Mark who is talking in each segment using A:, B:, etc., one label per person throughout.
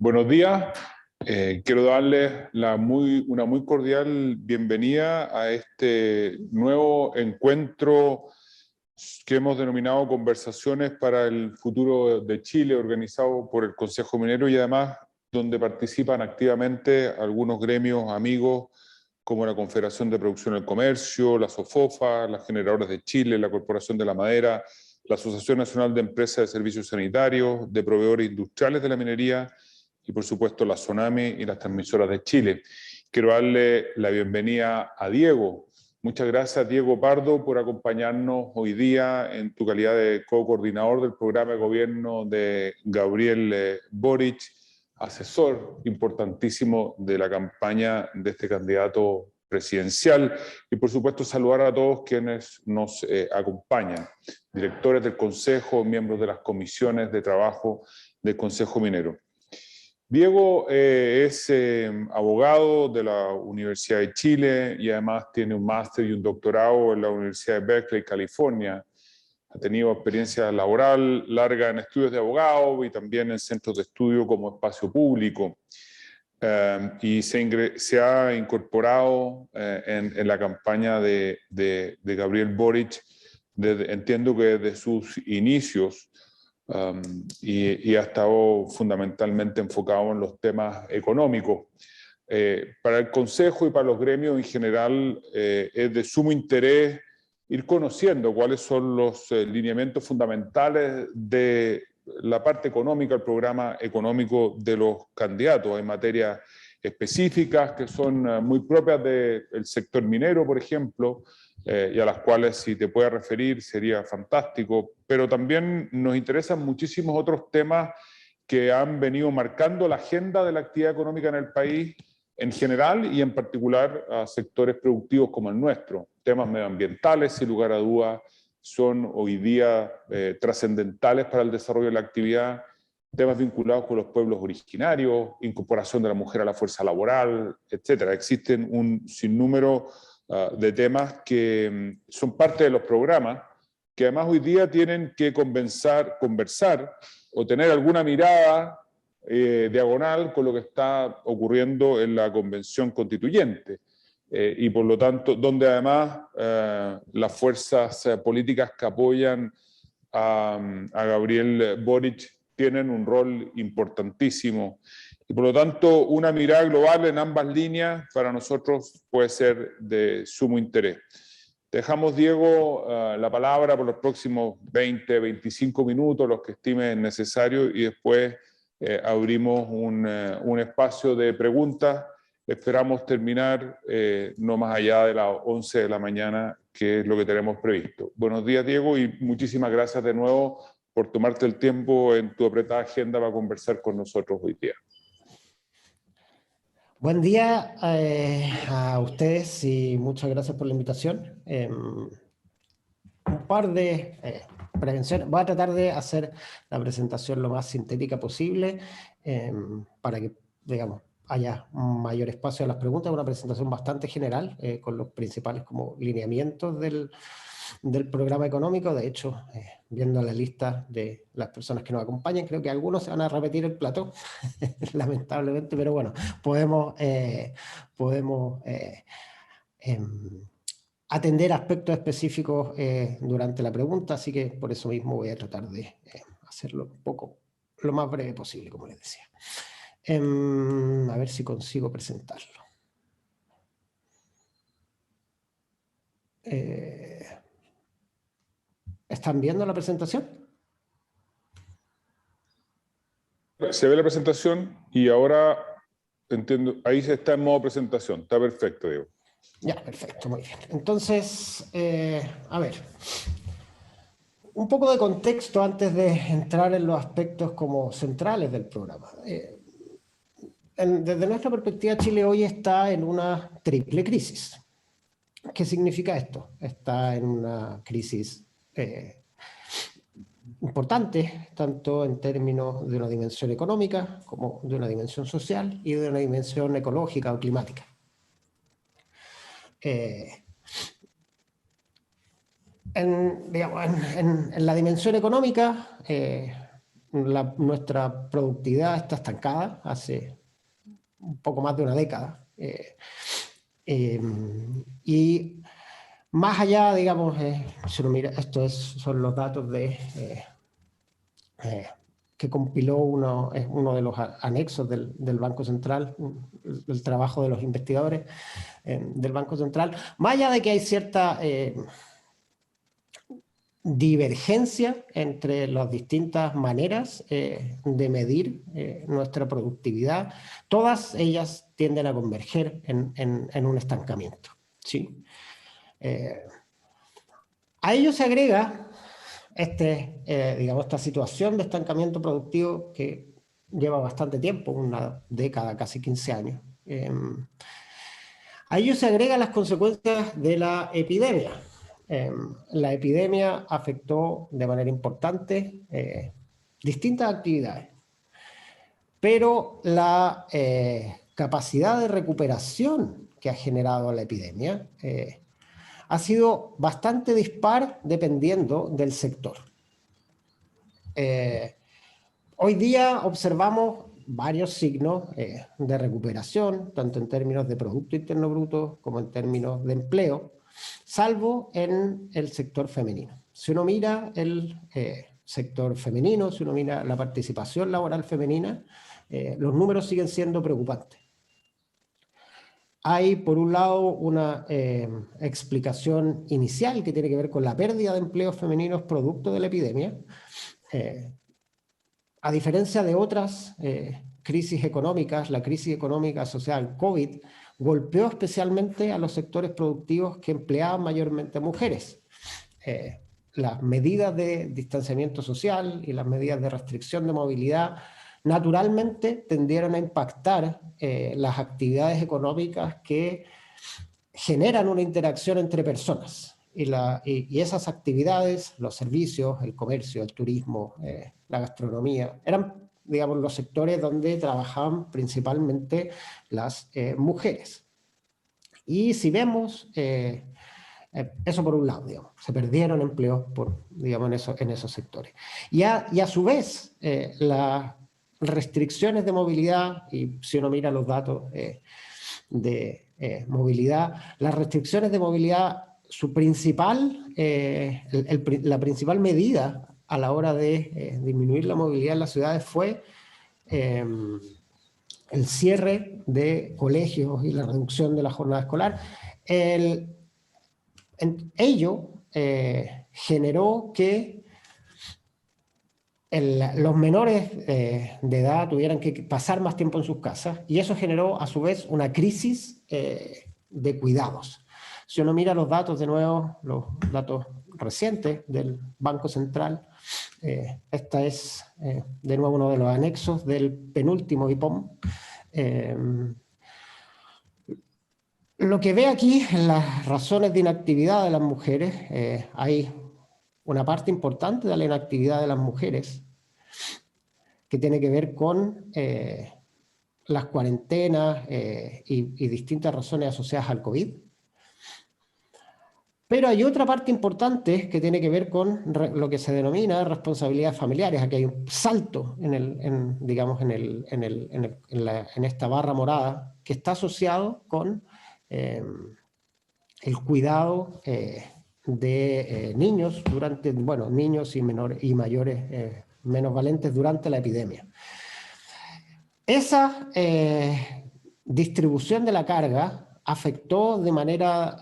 A: Buenos días. Quiero darles una muy cordial bienvenida a este nuevo encuentro que hemos denominado Conversaciones para el Futuro de Chile, organizado por el Consejo Minero y además donde participan activamente algunos gremios amigos como la Confederación de Producción del Comercio, la SOFOFA, las Generadoras de Chile, la Corporación de la Madera, la Asociación Nacional de Empresas de Servicios Sanitarios, de Proveedores Industriales de la Minería y por supuesto la SONAMI y las Transmisoras de Chile. Quiero darle la bienvenida a Diego. Muchas gracias, Diego Pardo, por acompañarnos hoy día en tu calidad de co-coordinador del programa de gobierno de Gabriel Boric, asesor importantísimo de la campaña de este candidato presidencial, y por supuesto saludar a todos quienes nos acompañan, directores del Consejo, miembros de las comisiones de trabajo del Consejo Minero. Diego es abogado de la Universidad de Chile y además tiene un máster y un doctorado en la Universidad de Berkeley, California. Ha tenido experiencia laboral larga en estudios de abogado y también en centros de estudio como espacio público. Y se ha incorporado en la campaña de Gabriel Boric, entiendo que desde sus inicios, y ha estado fundamentalmente enfocado en los temas económicos. Para el Consejo y para los gremios en general es de sumo interés ir conociendo cuáles son los lineamientos fundamentales de la parte económica, el programa económico de los candidatos. Hay materias específicas que son muy propias del sector minero, por ejemplo, y a las cuales si te puedes referir sería fantástico, pero también nos interesan muchísimos otros temas que han venido marcando la agenda de la actividad económica en el país en general y en particular a sectores productivos como el nuestro. Temas medioambientales, sin lugar a dudas, son hoy día trascendentales para el desarrollo de la actividad, temas vinculados con los pueblos originarios, incorporación de la mujer a la fuerza laboral, etcétera. Existen un sinnúmero de temas que son parte de los programas, que además hoy día tienen que conversar o tener alguna mirada diagonal con lo que está ocurriendo en la Convención Constituyente. Y por lo tanto, donde además las fuerzas políticas que apoyan a Gabriel Boric tienen un rol importantísimo. Y por lo tanto, una mirada global en ambas líneas para nosotros puede ser de sumo interés. Dejamos, Diego, la palabra por los próximos 20, 25 minutos, los que estimen necesario, y después abrimos un espacio de preguntas. Esperamos terminar no más allá de las 11 de la mañana, que es lo que tenemos previsto. Buenos días, Diego, y muchísimas gracias de nuevo por tomarte el tiempo en tu apretada agenda para conversar con nosotros hoy día.
B: Buen día a ustedes y muchas gracias por la invitación. Un par de prevenciones. Voy a tratar de hacer la presentación lo más sintética posible para que, digamos, haya un mayor espacio a las preguntas. Una presentación bastante general con los principales como lineamientos del programa económico. De hecho, viendo la lista de las personas que nos acompañan, creo que algunos se van a repetir el plató, lamentablemente, pero bueno, podemos atender aspectos específicos durante la pregunta, así que por eso mismo voy a tratar de hacerlo un poco lo más breve posible, como les decía. A ver si consigo presentarlo. ¿Están viendo la presentación?
A: Se ve la presentación y ahora entiendo, ahí se está en modo presentación. Está perfecto, Diego.
B: Ya, perfecto, muy bien. Entonces, a ver, un poco de contexto antes de entrar en los aspectos como centrales del programa. Desde nuestra perspectiva, Chile hoy está en una triple crisis. ¿Qué significa esto? Está en una crisis importante, tanto en términos de una dimensión económica como de una dimensión social y de una dimensión ecológica o climática. En la dimensión económica, nuestra productividad está estancada hace un poco más de una década. Y más allá, digamos, si uno mira, son los datos que compiló uno de los anexos del Banco Central, el trabajo de los investigadores del Banco Central. Más allá de que hay cierta divergencia entre las distintas maneras de medir nuestra productividad, todas ellas tienden a converger en un estancamiento, ¿sí? A ello se agrega digamos, esta situación de estancamiento productivo que lleva bastante tiempo, una década, casi 15 años. A ello se agregan las consecuencias de la epidemia. La epidemia afectó de manera importante distintas actividades, pero la capacidad de recuperación que ha generado la epidemia ha sido bastante dispar dependiendo del sector. Hoy día observamos varios signos de recuperación, tanto en términos de Producto Interno Bruto como en términos de empleo, salvo en el sector femenino. Si uno mira el sector femenino, si uno mira la participación laboral femenina, los números siguen siendo preocupantes. Hay, por un lado, una explicación inicial que tiene que ver con la pérdida de empleos femeninos producto de la epidemia. A diferencia de otras crisis económicas, la crisis económica asociada al COVID golpeó especialmente a los sectores productivos que empleaban mayormente mujeres. Las medidas de distanciamiento social y las medidas de restricción de movilidad naturalmente tendieron a impactar las actividades económicas que generan una interacción entre personas. Y esas actividades, los servicios, el comercio, el turismo, la gastronomía, eran, digamos, los sectores donde trabajaban principalmente las mujeres. Y si vemos, eso por un lado, digamos, se perdieron empleos digamos, en esos sectores. Y a su vez, las restricciones de movilidad, y si uno mira los datos de movilidad, las restricciones de movilidad, la principal medida a la hora de disminuir la movilidad en las ciudades fue el cierre de colegios y la reducción de la jornada escolar. Ello generó que los menores de edad tuvieran que pasar más tiempo en sus casas, y eso generó a su vez una crisis de cuidados. Si uno mira los datos de nuevo, los datos recientes del Banco Central, esta es de nuevo uno de los anexos del penúltimo IPOM. Lo que ve aquí en las razones de inactividad de las mujeres, hay una parte importante de la inactividad de las mujeres que tiene que ver con las cuarentenas y distintas razones asociadas al COVID. Pero hay otra parte importante que tiene que ver con lo que se denomina responsabilidades familiares. Aquí hay un salto digamos, en esta barra morada que está asociado con el cuidado de niños niños y menores y mayores menos valentes durante la epidemia. Esa distribución de la carga afectó de manera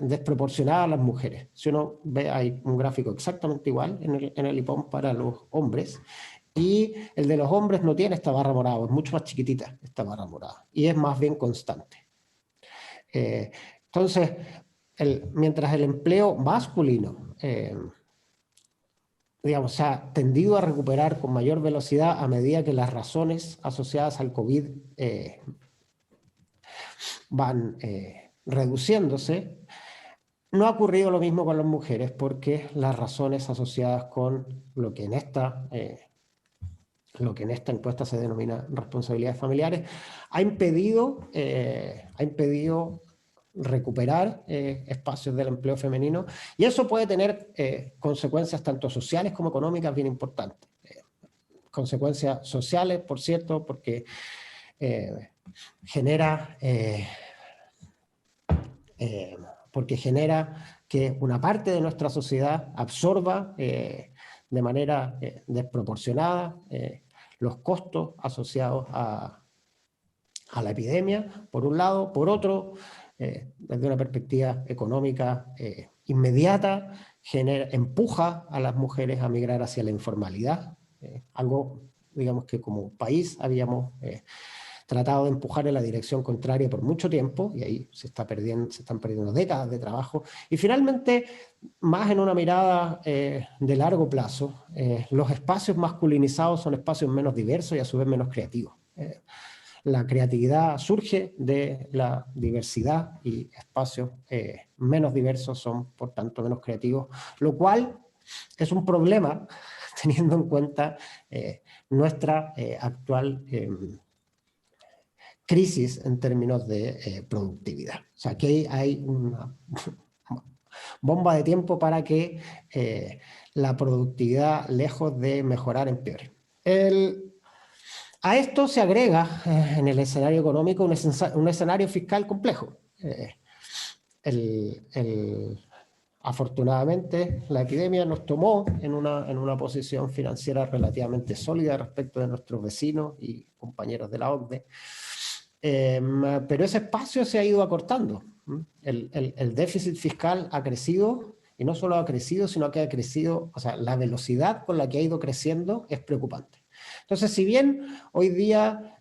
B: desproporcionada a las mujeres. Si uno ve, hay un gráfico exactamente igual en el IPOM para los hombres, y el de los hombres no tiene esta barra morada, es mucho más chiquitita esta barra morada, y es más bien constante. Entonces, mientras el empleo masculino digamos, se ha tendido a recuperar con mayor velocidad a medida que las razones asociadas al COVID van reduciéndose, no ha ocurrido lo mismo con las mujeres, porque las razones asociadas con lo que en esta encuesta se denomina responsabilidades familiares ha impedido recuperar espacios del empleo femenino, y eso puede tener consecuencias tanto sociales como económicas bien importantes. consecuencias sociales, por cierto, porque genera que una parte de nuestra sociedad absorba de manera desproporcionada los costos asociados a la epidemia, por un lado. Por otro, desde una perspectiva económica inmediata, empuja a las mujeres a migrar hacia la informalidad, algo, digamos, que como país habíamos tratado de empujar en la dirección contraria por mucho tiempo, y ahí se están perdiendo décadas de trabajo. Y finalmente, más en una mirada de largo plazo, los espacios masculinizados son espacios menos diversos y a su vez menos creativos. La creatividad surge de la diversidad y espacios menos diversos son, por tanto, menos creativos, lo cual es un problema teniendo en cuenta nuestra actual crisis en términos de productividad. O sea, aquí hay una bomba de tiempo para que la productividad, lejos de mejorar, empeore. A esto se agrega en el escenario económico un escenario fiscal complejo. Afortunadamente, la epidemia nos tomó en una posición financiera relativamente sólida respecto de nuestros vecinos y compañeros de la OCDE, pero ese espacio se ha ido acortando. El déficit fiscal ha crecido, y no solo ha crecido, sino que ha crecido, o sea, la velocidad con la que ha ido creciendo es preocupante. Entonces, si bien hoy día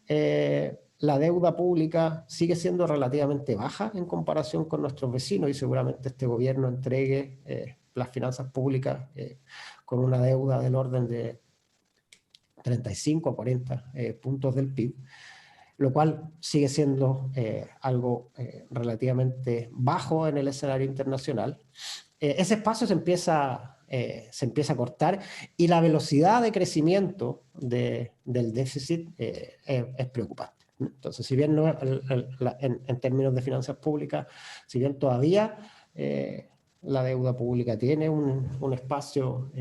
B: la deuda pública sigue siendo relativamente baja en comparación con nuestros vecinos, y seguramente este gobierno entregue las finanzas públicas con una deuda del orden de 35 a 40 puntos del PIB, lo cual sigue siendo algo relativamente bajo en el escenario internacional. Ese espacio se empieza a cortar, y la velocidad de crecimiento del déficit es preocupante. Entonces, si bien en términos de finanzas públicas, si bien todavía la deuda pública tiene un espacio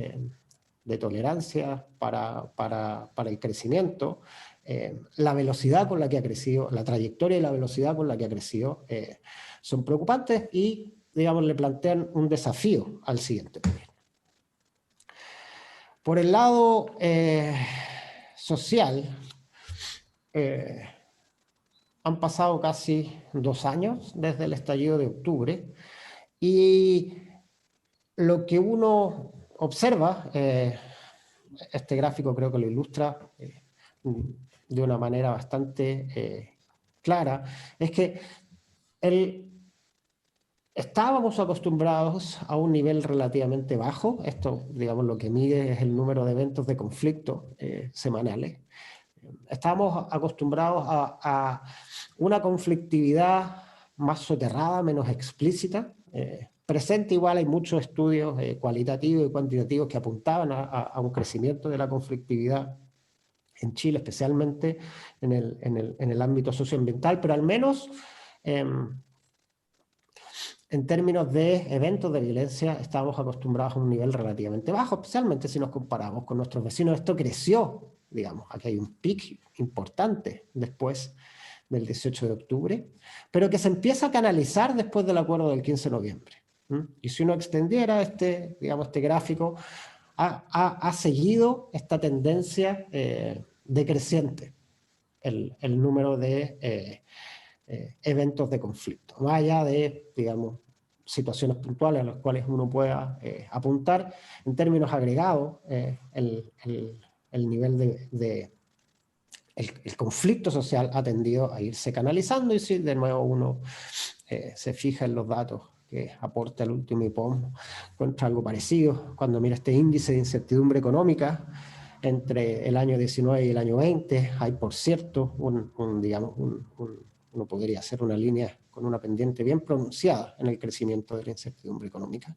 B: de tolerancia para el crecimiento, la velocidad con la que ha crecido, la trayectoria y la velocidad con la que ha crecido son preocupantes y, digamos, le plantean un desafío al siguiente gobierno. Por el lado social, han pasado casi 2 años desde el estallido de octubre, y lo que uno observa, este gráfico creo que lo ilustra de una manera bastante clara, es que estábamos acostumbrados a un nivel relativamente bajo. Esto, digamos, lo que mide es el número de eventos de conflicto semanales. Estábamos acostumbrados a una conflictividad más soterrada, menos explícita. Presente igual hay muchos estudios cualitativos y cuantitativos que apuntaban a un crecimiento de la conflictividad en Chile, especialmente en el ámbito socioambiental, pero al menos en términos de eventos de violencia estábamos acostumbrados a un nivel relativamente bajo, especialmente si nos comparamos con nuestros vecinos. Esto creció, digamos, aquí hay un pic importante después del 18 de octubre, pero que se empieza a canalizar después del acuerdo del 15 de noviembre. Y si uno extendiera este gráfico, ha seguido esta tendencia decreciente, el número de eventos de conflicto, más allá de, digamos, situaciones puntuales a las cuales uno pueda apuntar. En términos agregados, el nivel el conflicto social ha tendido a irse canalizando, y si de nuevo uno se fija en los datos que aporta el último IPOM, encuentra algo parecido. Cuando mira este índice de incertidumbre económica entre el año 19 y el año 20, hay, por cierto, uno podría hacer una línea con una pendiente bien pronunciada en el crecimiento de la incertidumbre económica.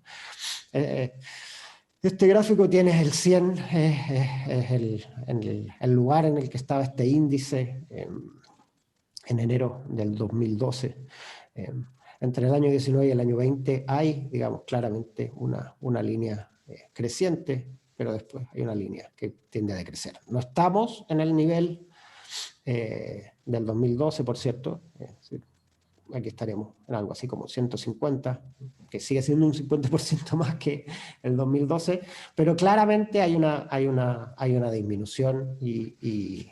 B: Este gráfico tiene el 100, es el lugar en el que estaba este índice en enero del 2012. Entre el año 19 y el año 20 hay, digamos, claramente una línea creciente, pero después hay una línea que tiende a decrecer. No estamos en el nivel del 2012, por cierto. Aquí estaremos en algo así como 150, que sigue siendo un 50% más que el 2012, pero claramente hay una disminución y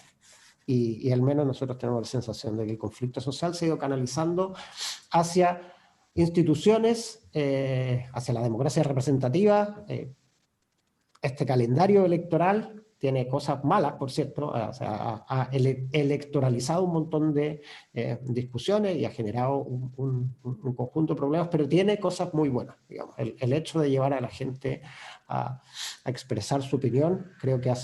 B: al menos nosotros tenemos la sensación de que el conflicto social se ha ido canalizando hacia instituciones, hacia la democracia representativa. Este calendario electoral tiene cosas malas, por cierto, o sea, ha electoralizado un montón de discusiones y ha generado un conjunto de problemas, pero tiene cosas muy buenas, digamos. El hecho de llevar a la gente a expresar su opinión, creo que ha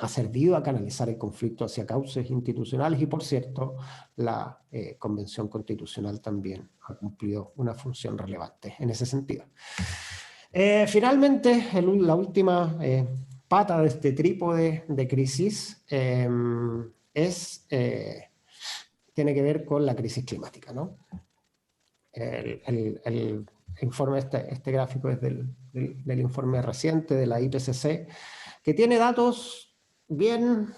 B: servido a canalizar el conflicto hacia cauces institucionales y, por cierto, la Convención Constitucional también ha cumplido una función relevante en ese sentido. Finalmente, la última pata de este trípode de crisis tiene que ver con la crisis climática, ¿no? El informe, este gráfico es del informe reciente de la IPCC, que tiene datos bien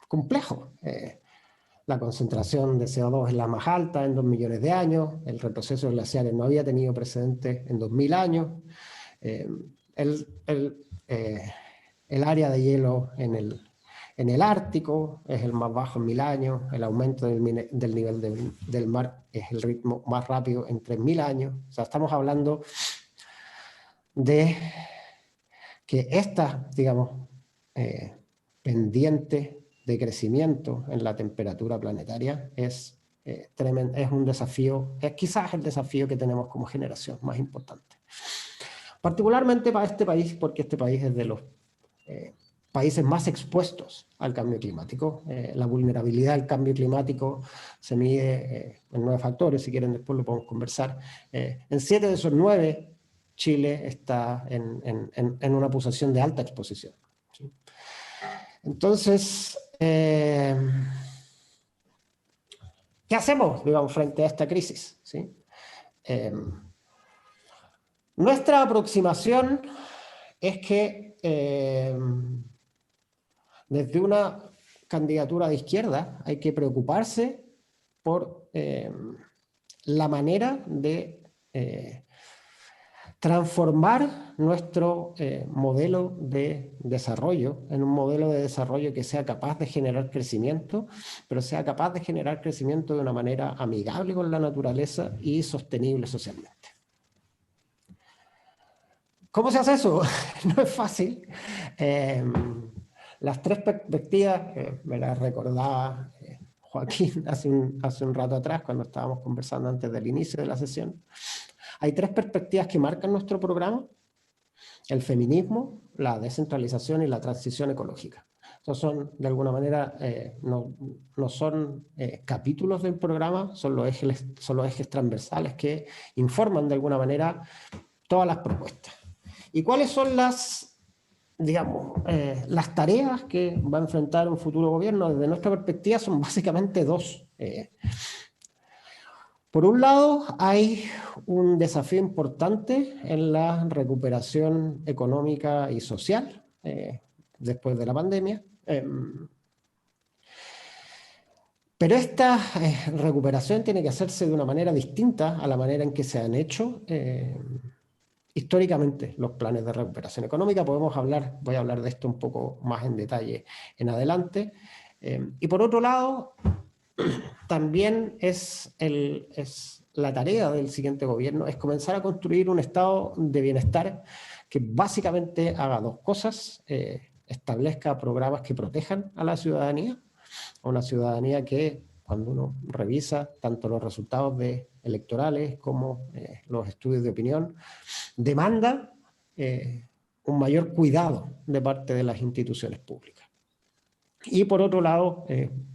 B: complejos. La concentración de CO2 es la más alta en 2 millones de años, el retroceso de glaciares no había tenido precedentes en 2000 años, el área de hielo en el Ártico es el más bajo en 1000 años, el aumento del nivel del mar es el ritmo más rápido en 3000 años. O sea, estamos hablando de que esta, digamos, pendiente de crecimiento en la temperatura planetaria es un desafío, es quizás el desafío que tenemos como generación más importante. Particularmente para este país, porque este país es de los países más expuestos al cambio climático. La vulnerabilidad al cambio climático se mide en 9 factores, si quieren después lo podemos conversar. En 7 de esos 9, Chile está en una posición de alta exposición, ¿sí? Entonces, ¿qué hacemos, digamos, frente a esta crisis? ¿Sí? Nuestra aproximación es que desde una candidatura de izquierda hay que preocuparse por la manera de transformar nuestro modelo de desarrollo en un modelo de desarrollo que sea capaz de generar crecimiento, pero sea capaz de generar crecimiento de una manera amigable con la naturaleza y sostenible socialmente. ¿Cómo se hace eso? No es fácil. Las 3 perspectivas, me las recordaba Joaquín hace un rato atrás, cuando estábamos conversando antes del inicio de la sesión. Hay 3 perspectivas que marcan nuestro programa: el feminismo, la descentralización y la transición ecológica. Estos son, de alguna manera, no son capítulos del programa, son los ejes transversales que informan de alguna manera todas las propuestas. ¿Y cuáles son las tareas que va a enfrentar un futuro gobierno? Desde nuestra perspectiva son básicamente 2. Por un lado, hay un desafío importante en la recuperación económica y social después de la pandemia. Pero esta recuperación tiene que hacerse de una manera distinta a la manera en que se han hecho históricamente los planes de recuperación económica. Voy a hablar de esto un poco más en detalle en adelante. Y por otro lado, también es la tarea del siguiente gobierno, es comenzar a construir un estado de bienestar que básicamente haga 2 cosas: establezca programas que protejan a la ciudadanía, que, cuando uno revisa tanto los resultados electorales como los estudios de opinión, demanda un mayor cuidado de parte de las instituciones públicas. Y por otro lado,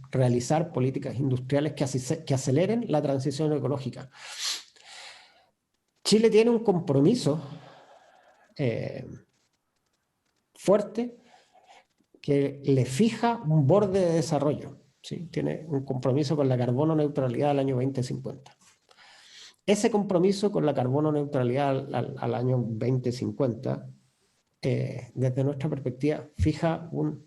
B: realizar políticas industriales que aceleren la transición ecológica. Chile tiene un compromiso fuerte que le fija un borde de desarrollo, ¿sí? Tiene un compromiso con la carbono neutralidad al año 2050. Ese compromiso con la carbono neutralidad al año 2050 desde nuestra perspectiva, fija un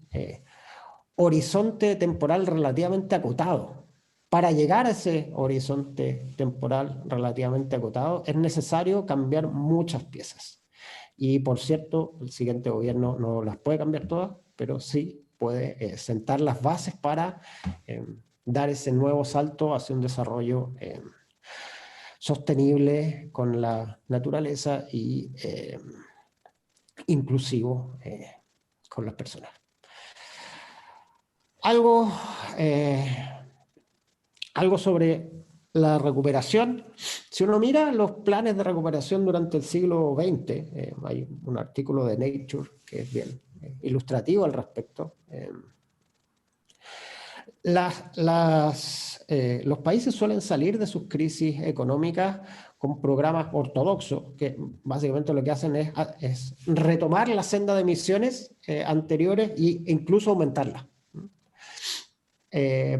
B: horizonte temporal relativamente acotado. Para llegar a ese horizonte temporal relativamente acotado es necesario cambiar muchas piezas. Y por cierto, el siguiente gobierno no las puede cambiar todas, pero sí puede sentar las bases para dar ese nuevo salto hacia un desarrollo sostenible con la naturaleza y inclusivo con las personas. Algo sobre la recuperación. Si uno mira los planes de recuperación durante el siglo XX, hay un artículo de Nature que es bien ilustrativo al respecto. Los países suelen salir de sus crisis económicas con programas ortodoxos, que básicamente lo que hacen es retomar la senda de emisiones anteriores e incluso aumentarla.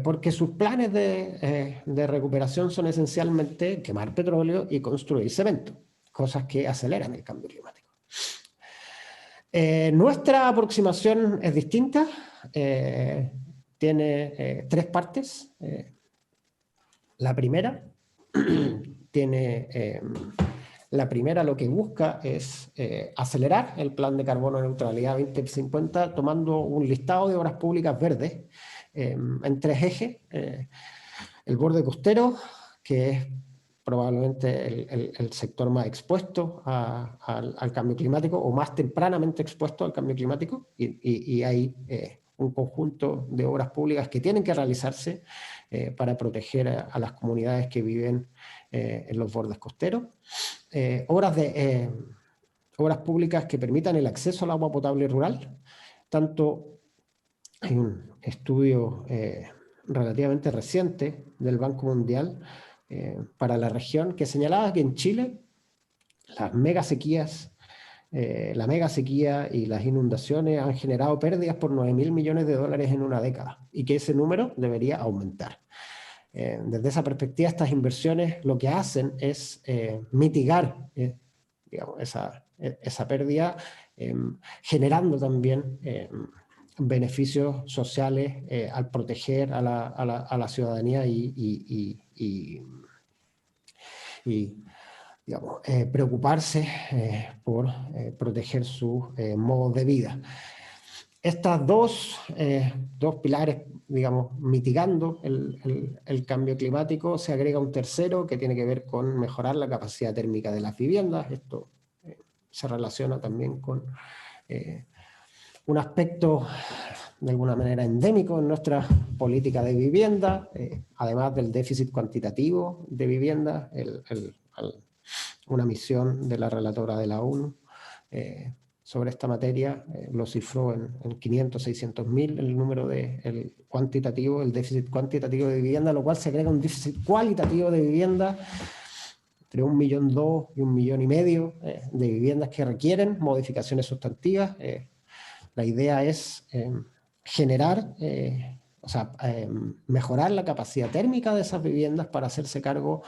B: Porque sus planes de recuperación son esencialmente quemar petróleo y construir cemento, cosas que aceleran el cambio climático. Nuestra aproximación es distinta, tiene tres partes. La primera lo que busca es acelerar el plan de carbono neutralidad 2050 tomando un listado de obras públicas verdes en tres ejes. El borde costero, que es probablemente el sector más expuesto al cambio climático o más tempranamente expuesto al cambio climático, y hay un conjunto de obras públicas que tienen que realizarse para proteger a las comunidades que viven en los bordes costeros. Obras públicas que permitan el acceso al agua potable rural. Tanto hay un estudio relativamente reciente del Banco Mundial para la región que señalaba que en Chile las megasequías, la megasequía y las inundaciones han generado pérdidas por 9.000 millones de dólares en una década y que ese número debería aumentar. Desde esa perspectiva, estas inversiones lo que hacen es mitigar digamos, esa pérdida, generando también beneficios sociales al proteger a la ciudadanía y digamos, preocuparse por proteger sus modos de vida. Estas dos pilares, digamos, mitigando el cambio climático, se agrega un tercero que tiene que ver con mejorar la capacidad térmica de las viviendas. Esto se relaciona también con un aspecto de alguna manera endémico en nuestra política de vivienda, además del déficit cuantitativo de vivienda, una misión de la relatora de la ONU sobre esta materia lo cifró en 500, 600 mil el número el déficit cuantitativo de vivienda, lo cual se agrega un déficit cualitativo de vivienda entre 1,2 millones y 1,5 millones de viviendas que requieren modificaciones sustantivas. La idea es generar, mejorar la capacidad térmica de esas viviendas para hacerse cargo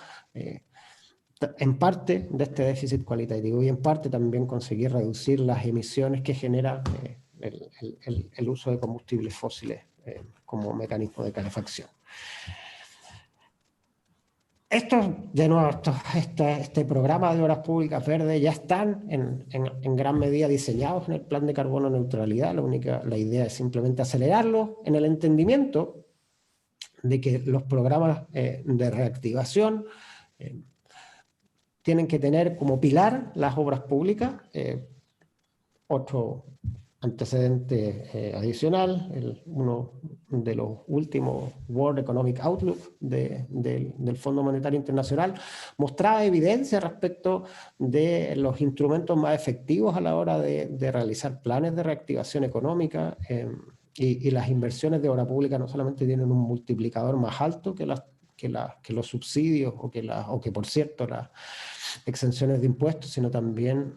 B: en parte de este déficit cualitativo y en parte también conseguir reducir las emisiones que genera el uso de combustibles fósiles como mecanismo de calefacción. Este programa de obras públicas verdes ya están en gran medida diseñados en el plan de carbono neutralidad. La idea es simplemente acelerarlo en el entendimiento de que los programas de reactivación tienen que tener como pilar las obras públicas. Otro antecedente adicional, uno de los últimos World Economic Outlook del Fondo Monetario Internacional mostraba evidencia respecto de los instrumentos más efectivos a la hora de realizar planes de reactivación económica, y las inversiones de obra pública no solamente tienen un multiplicador más alto que los subsidios o que por cierto las exenciones de impuestos, sino también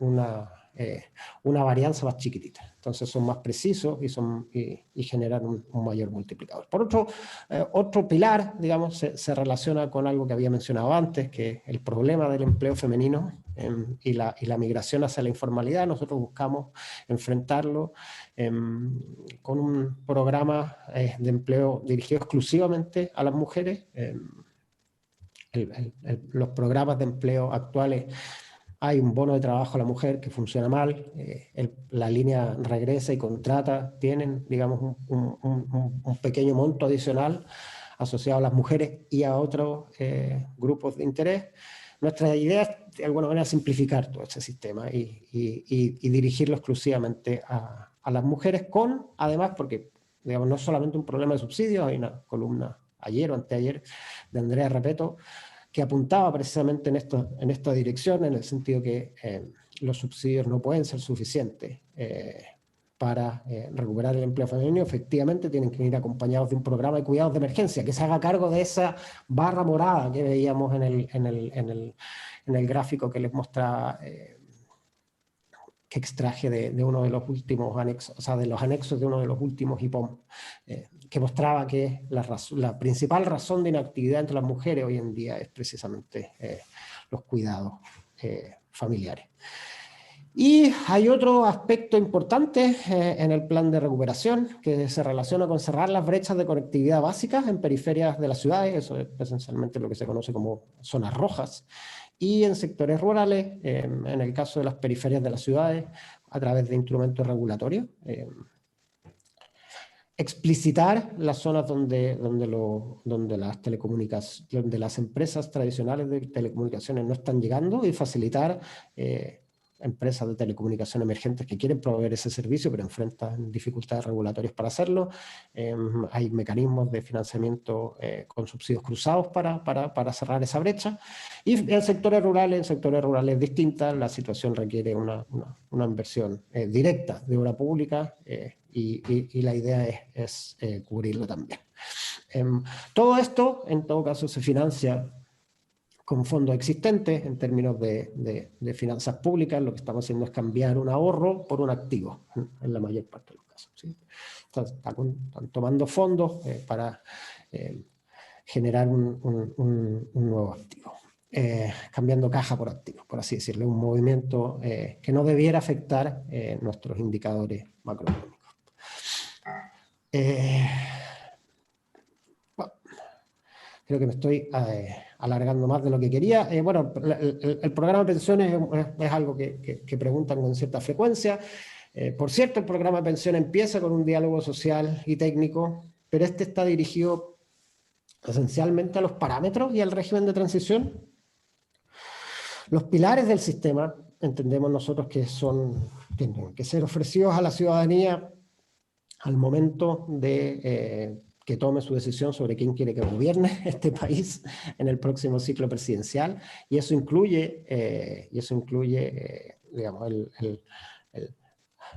B: una varianza más chiquitita. Entonces son más precisos y generan un mayor multiplicador. Por otro pilar, digamos, se relaciona con algo que había mencionado antes, que es el problema del empleo femenino, y la migración hacia la informalidad. Nosotros buscamos enfrentarlo con un programa de empleo dirigido exclusivamente a las mujeres. Los programas de empleo actuales, hay un bono de trabajo a la mujer que funciona mal, la línea regresa y contrata, tienen, digamos, un pequeño monto adicional asociado a las mujeres y a otros grupos de interés. Nuestra idea es, de alguna manera, simplificar todo ese sistema y dirigirlo exclusivamente a las mujeres, además, porque, digamos, no es solamente un problema de subsidios, hay una columna ayer o anteayer de Andrea Repeto, que apuntaba precisamente en esta dirección, en el sentido que los subsidios no pueden ser suficientes para recuperar el empleo femenino. Efectivamente tienen que ir acompañados de un programa de cuidados de emergencia que se haga cargo de esa barra morada que veíamos en el gráfico que les mostraba, que extraje de uno de los últimos anexos, o sea, de los anexos de uno de los últimos IPOM, que mostraba que la principal razón de inactividad entre las mujeres hoy en día es precisamente los cuidados familiares. Y hay otro aspecto importante en el plan de recuperación que se relaciona con cerrar las brechas de conectividad básicas en periferias de las ciudades, eso es esencialmente lo que se conoce como zonas rojas, y en sectores rurales, en el caso de las periferias de las ciudades, a través de instrumentos regulatorios. Explicitar las zonas donde las empresas tradicionales de telecomunicaciones no están llegando y facilitar empresas de telecomunicación emergentes que quieren proveer ese servicio pero enfrentan dificultades regulatorias para hacerlo. Hay mecanismos de financiamiento con subsidios cruzados para cerrar esa brecha. Y en sectores rurales distintas, la situación requiere una inversión directa de obra pública y la idea es cubrirlo también. Todo esto, en todo caso, se financia con fondos existentes en términos de finanzas públicas. Lo que estamos haciendo es cambiar un ahorro por un activo, en la mayor parte de los casos, ¿sí? Están tomando fondos para generar un nuevo activo. Cambiando caja por activo, por así decirlo, un movimiento que no debiera afectar nuestros indicadores macroeconómicos. Bueno, creo que me estoy alargando más de lo que quería. Bueno, el programa de pensiones es algo que preguntan con cierta frecuencia. Por cierto, el programa de pensiones empieza con un diálogo social y técnico, pero este está dirigido esencialmente a los parámetros y al régimen de transición. Los pilares del sistema, entendemos nosotros que tienen que ser ofrecidos a la ciudadanía al momento de que tome su decisión sobre quién quiere que gobierne este país en el próximo ciclo presidencial, y eso incluye digamos,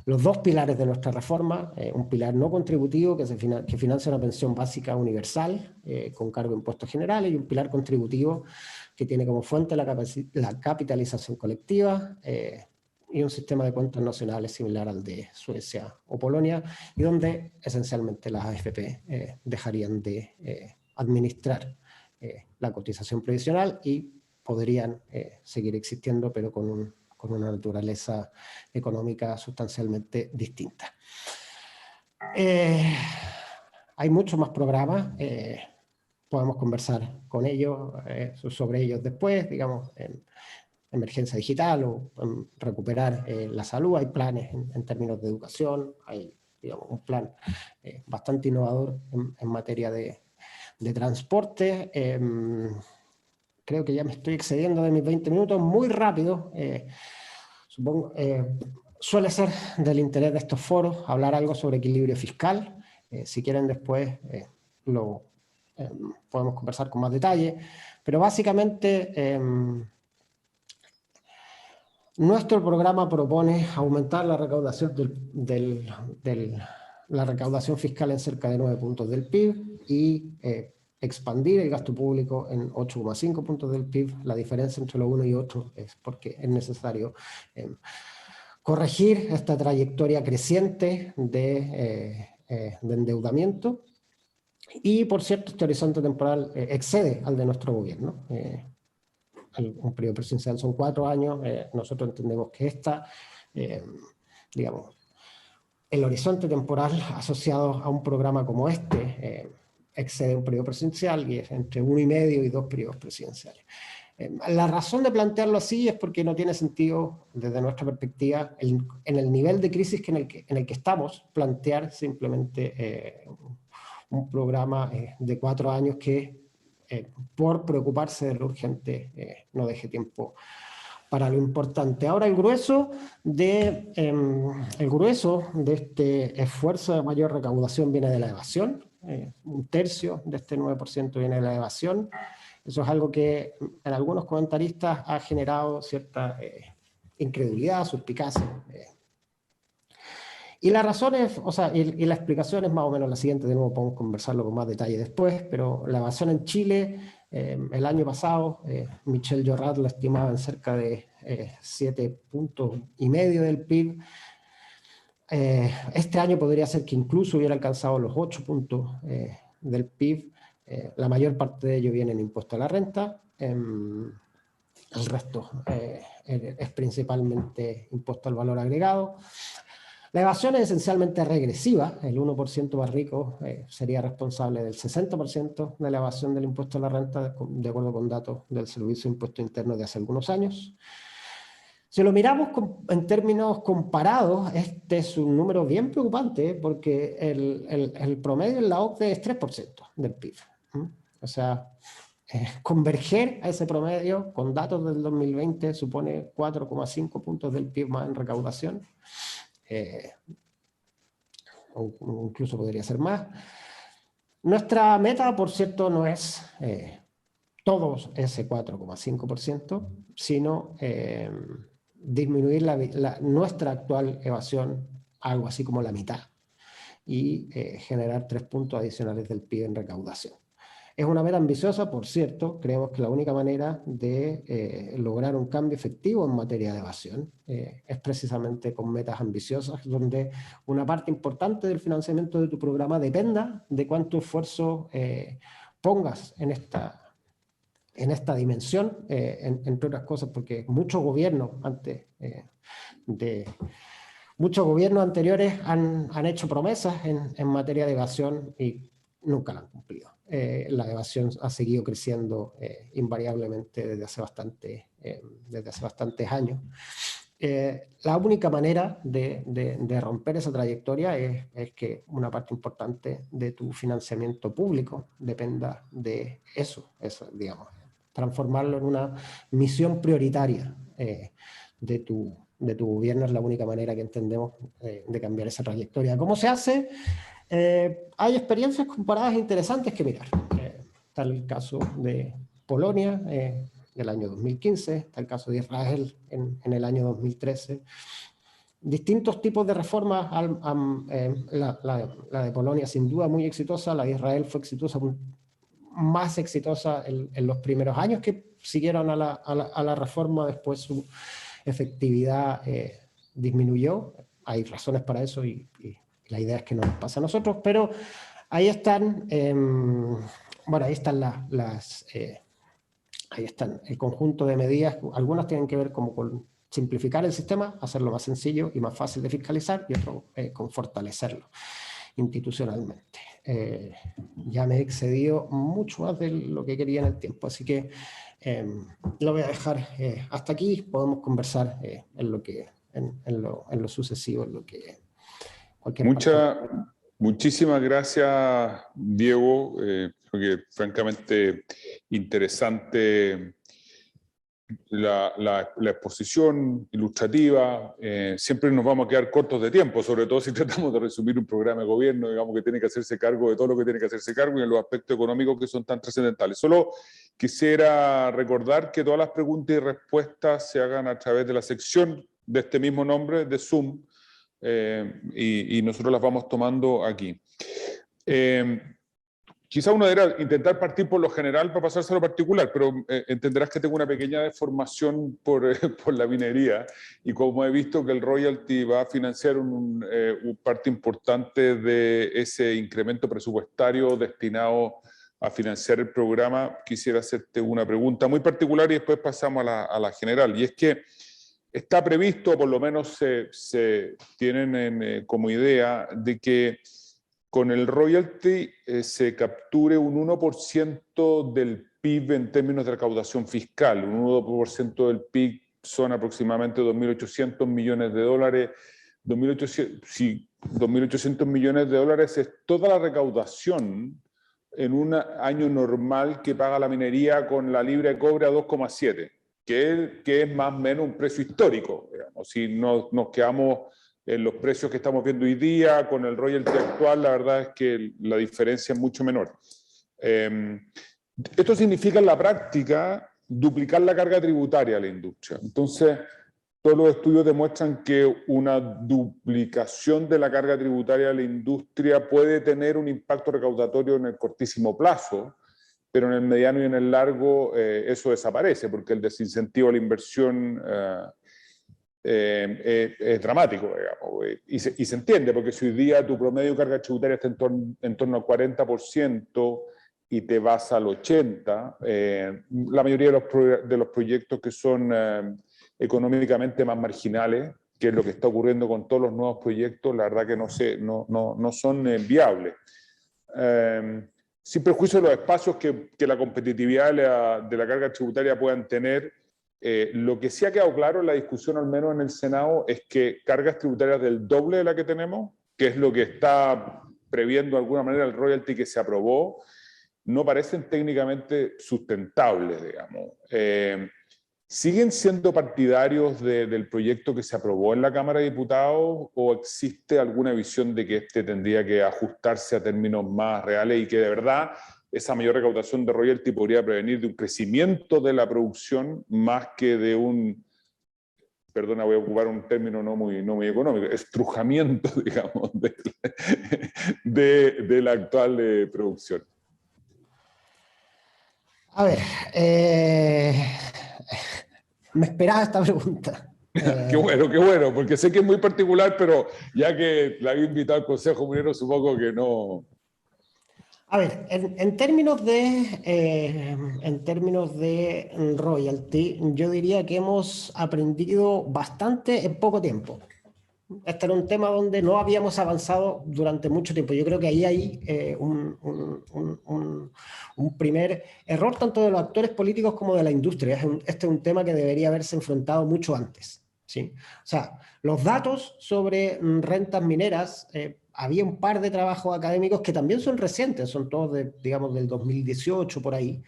B: los dos pilares de nuestra reforma, un pilar no contributivo que financia una pensión básica universal con cargo a impuestos generales, y un pilar contributivo que tiene como fuente la capitalización colectiva y un sistema de cuentas nacionales similar al de Suecia o Polonia, y donde esencialmente las AFP dejarían de administrar la cotización previsional y podrían seguir existiendo, pero con una naturaleza económica sustancialmente distinta. Hay muchos más programas, podemos conversar sobre ellos después, digamos, en emergencia digital o en recuperar la salud. Hay planes en términos de educación, hay, digamos, un plan bastante innovador en materia de transporte. Creo que ya me estoy excediendo de mis 20 minutos, muy rápido. Supongo, suele ser del interés de estos foros hablar algo sobre equilibrio fiscal. Si quieren después podemos conversar con más detalle, pero básicamente nuestro programa propone aumentar la recaudación la recaudación fiscal en cerca de 9 puntos del PIB y expandir el gasto público en 8,5 puntos del PIB. La diferencia entre lo uno y otro es porque es necesario corregir esta trayectoria creciente de endeudamiento. Y, por cierto, este horizonte temporal excede al de nuestro gobierno. un periodo presidencial son 4 años, nosotros entendemos que digamos, el horizonte temporal asociado a un programa como este excede un periodo presidencial y es entre 1,5 y 2 periodos presidenciales. La razón de plantearlo así es porque no tiene sentido, desde nuestra perspectiva, en el nivel de crisis en el que estamos, plantear simplemente un programa de 4 años que, por preocuparse de lo urgente, no deje tiempo para lo importante. Ahora, el grueso de este esfuerzo de mayor recaudación viene de la evasión. 1/3 de este 9% viene de la evasión. Eso es algo que en algunos comentaristas ha generado cierta incredulidad, suspicacia. Y la razón es, o sea, y la explicación es más o menos la siguiente, de nuevo podemos conversarlo con más detalle después, pero la evasión en Chile, el año pasado, Michel Jorrat la estimaba en cerca de 7,5 puntos del PIB. Este año podría ser que incluso hubiera alcanzado los 8 puntos del PIB. La mayor parte de ello viene en impuesto a la renta. El resto es principalmente impuesto al valor agregado. La evasión es esencialmente regresiva. El 1% más rico sería responsable del 60% de la evasión del impuesto a la renta, de acuerdo con datos del Servicio de Impuesto Interno de hace algunos años. Si lo miramos en términos comparados, este es un número bien preocupante porque el promedio en la OCDE es 3% del PIB. O sea, converger a ese promedio con datos del 2020 supone 4,5 puntos del PIB más en recaudación. O incluso podría ser más. Nuestra meta, por cierto, no es todo ese 4,5%, sino disminuir nuestra actual evasión a algo así como la mitad y generar 3 puntos adicionales del PIB en recaudación. Es una meta ambiciosa, por cierto. Creemos que la única manera de lograr un cambio efectivo en materia de evasión es precisamente con metas ambiciosas, donde una parte importante del financiamiento de tu programa dependa de cuánto esfuerzo pongas en esta dimensión, entre otras cosas, porque muchos gobiernos anteriores han hecho promesas en materia de evasión y nunca la han cumplido. La evasión ha seguido creciendo invariablemente desde hace bastantes años. La única manera de romper esa trayectoria es que una parte importante de tu financiamiento público dependa de eso, digamos, transformarlo en una misión prioritaria de tu gobierno. Es la única manera que entendemos de cambiar esa trayectoria. ¿Cómo se hace? Hay experiencias comparadas interesantes que mirar. Está el caso de Polonia del año 2015, está el caso de Israel en el año 2013. Distintos tipos de reformas, la de Polonia sin duda muy exitosa, la de Israel fue exitosa, más exitosa en los primeros años que siguieron a la reforma. Después su efectividad disminuyó. Hay razones para eso y la idea es que no nos pase a nosotros, pero ahí están, ahí están el conjunto de medidas. Algunas tienen que ver como con simplificar el sistema, hacerlo más sencillo y más fácil de fiscalizar, y otro con fortalecerlo institucionalmente. Ya me he excedido mucho más de lo que quería en el tiempo, así que lo voy a dejar hasta aquí. Podemos conversar en lo sucesivo, en lo que
A: Muchísimas gracias, Diego. Creo que francamente interesante la exposición ilustrativa. Siempre nos vamos a quedar cortos de tiempo, sobre todo si tratamos de resumir un programa de gobierno, digamos, que tiene que hacerse cargo de todo lo que tiene que hacerse cargo y en los aspectos económicos que son tan trascendentales. Solo quisiera recordar que todas las preguntas y respuestas se hagan a través de la sección de este mismo nombre de Zoom, y nosotros las vamos tomando aquí. Quizá uno debería intentar partir por lo general para pasarse a lo particular, pero entenderás que tengo una pequeña deformación por la minería, y como he visto que el royalty va a financiar un parte importante de ese incremento presupuestario destinado a financiar el programa, quisiera hacerte una pregunta muy particular y después pasamos a la general. Y es que está previsto, por lo menos se tienen como idea, de que con el royalty se capture un 1% del PIB en términos de recaudación fiscal. Un 1% del PIB son aproximadamente 2.800 millones de dólares. 2.800 millones de dólares es toda la recaudación en un año normal que paga la minería con la libra de cobre a 2,7, que es más o menos un precio histórico. Digamos. Si nos quedamos en los precios que estamos viendo hoy día, con el royalty actual, la verdad es que la diferencia es mucho menor. Esto significa en la práctica duplicar la carga tributaria a la industria. Entonces, todos los estudios demuestran que una duplicación de la carga tributaria a la industria puede tener un impacto recaudatorio en el cortísimo plazo, pero en el mediano y en el largo eso desaparece, porque el desincentivo a la inversión es dramático, digamos, y se entiende, porque si hoy día tu promedio de carga tributaria está en torno al 40% y te vas al 80%, la mayoría de los proyectos que son económicamente más marginales, que es lo que está ocurriendo con todos los nuevos proyectos, la verdad que no son viables. Sin perjuicio de los espacios que la competitividad de la carga tributaria puedan tener, lo que sí ha quedado claro en la discusión, al menos en el Senado, es que cargas tributarias del doble de la que tenemos, que es lo que está previendo de alguna manera el royalty que se aprobó, no parecen técnicamente sustentables, digamos. ¿Siguen siendo partidarios del proyecto que se aprobó en la Cámara de Diputados o existe alguna visión de que este tendría que ajustarse a términos más reales y que de verdad esa mayor recaudación de royalty podría prevenir de un crecimiento de la producción más que de un, perdona, voy a ocupar un término no muy económico, estrujamiento, digamos, de la actual producción?
B: A ver, me esperaba esta pregunta.
A: Qué bueno, porque sé que es muy particular, pero ya que la había invitado al Consejo Minero, supongo que no.
B: A ver, en términos de royalty, yo diría que hemos aprendido bastante en poco tiempo. Este era un tema donde no habíamos avanzado durante mucho tiempo. Yo creo que ahí hay un primer error tanto de los actores políticos como de la industria. Este es un tema que debería haberse enfrentado mucho antes, ¿sí? O sea, los datos sobre rentas mineras, había un par de trabajos académicos que también son recientes, son todos, digamos, del 2018 por ahí.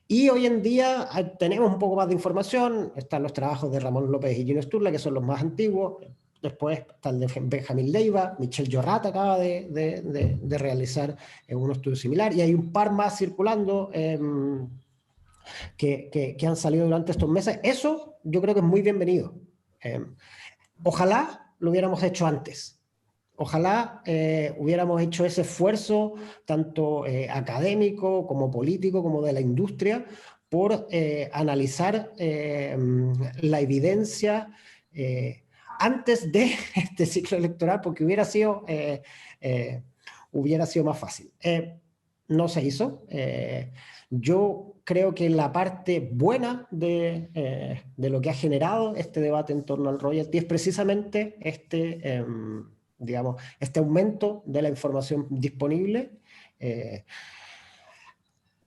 B: Y hoy en día tenemos un poco más de información, están los trabajos de Ramón López y Gino Sturla, que son los más antiguos, después está el de Benjamín Leiva, Michel Llorat acaba de realizar un estudio similar, y hay un par más circulando que han salido durante estos meses. Eso yo creo que es muy bienvenido. Ojalá lo hubiéramos hecho antes. Ojalá hubiéramos hecho ese esfuerzo, tanto académico como político, como de la industria, por analizar la evidencia antes de este ciclo electoral, porque hubiera sido más fácil. No se hizo. Yo creo que la parte buena de lo que ha generado este debate en torno al royalty es precisamente digamos, este aumento de la información disponible.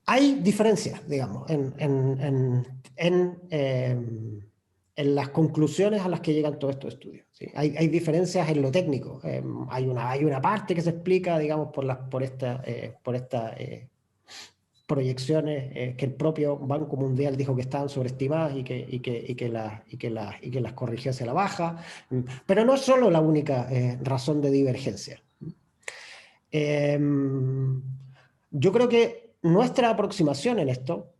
B: Hay diferencias, digamos, en las conclusiones a las que llegan todos estos estudios, ¿sí? Hay diferencias en lo técnico. Hay una parte que se explica, digamos, por estas proyecciones que el propio Banco Mundial dijo que estaban sobreestimadas y que las corrigió hacia la baja, pero no es solo la única razón de divergencia. Yo creo que nuestra aproximación en esto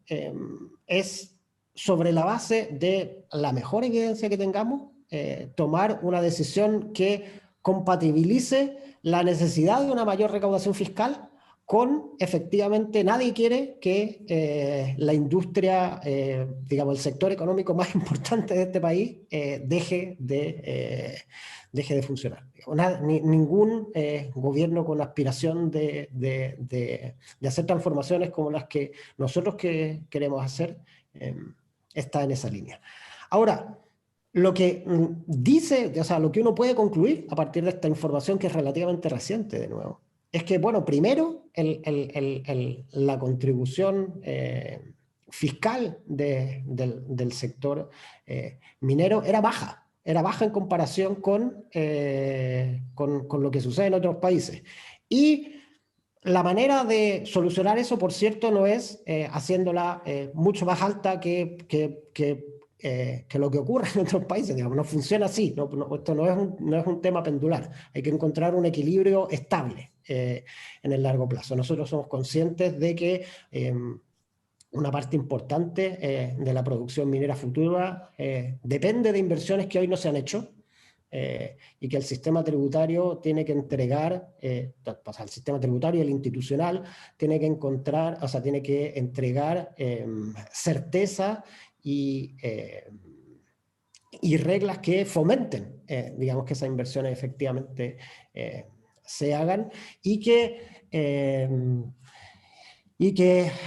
B: es sobre la base de la mejor evidencia que tengamos, tomar una decisión que compatibilice la necesidad de una mayor recaudación fiscal efectivamente, nadie quiere que la industria, digamos, el sector económico más importante de este país deje de funcionar. Ningún gobierno con aspiración de hacer transformaciones como las que nosotros queremos hacer está en esa línea. Ahora, lo que dice, o sea, lo que uno puede concluir a partir de esta información, que es relativamente reciente de nuevo, es que, bueno, primero, la contribución fiscal del sector minero era baja en comparación con lo que sucede en otros países. Y la manera de solucionar eso, por cierto, no es haciéndola mucho más alta que lo que ocurre en otros países. Digamos, no funciona así. Esto no es un tema pendular. Hay que encontrar un equilibrio estable en el largo plazo. Nosotros somos conscientes de que una parte importante de la producción minera futura depende de inversiones que hoy no se han hecho. Y que el sistema tributario tiene que entregar, o sea, el sistema tributario y el institucional tiene que encontrar, o sea, tiene que entregar certeza y reglas que fomenten, digamos, que esas inversiones efectivamente se hagan y que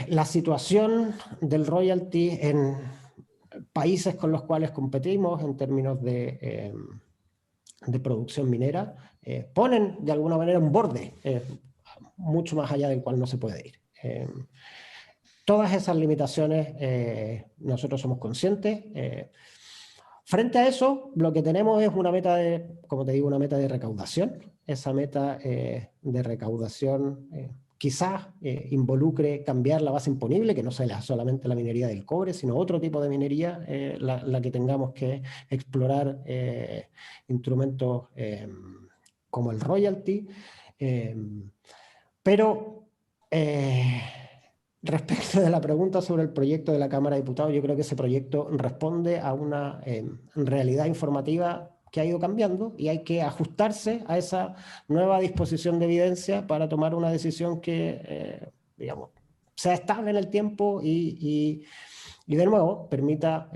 B: la situación del royalty en países con los cuales competimos en términos de producción minera, ponen de alguna manera un borde mucho más allá del cual no se puede ir. Todas esas limitaciones nosotros somos conscientes. Frente a eso, lo que tenemos es una meta como te digo, una meta de recaudación. Esa meta de recaudación quizás involucre cambiar la base imponible, que no sea solamente la minería del cobre, sino otro tipo de minería, la que tengamos que explorar instrumentos como el royalty. Pero respecto de la pregunta sobre el proyecto de la Cámara de Diputados, yo creo que ese proyecto responde a una realidad informativa que ha ido cambiando y hay que ajustarse a esa nueva disposición de evidencia para tomar una decisión que, digamos, sea estable en el tiempo y de nuevo permita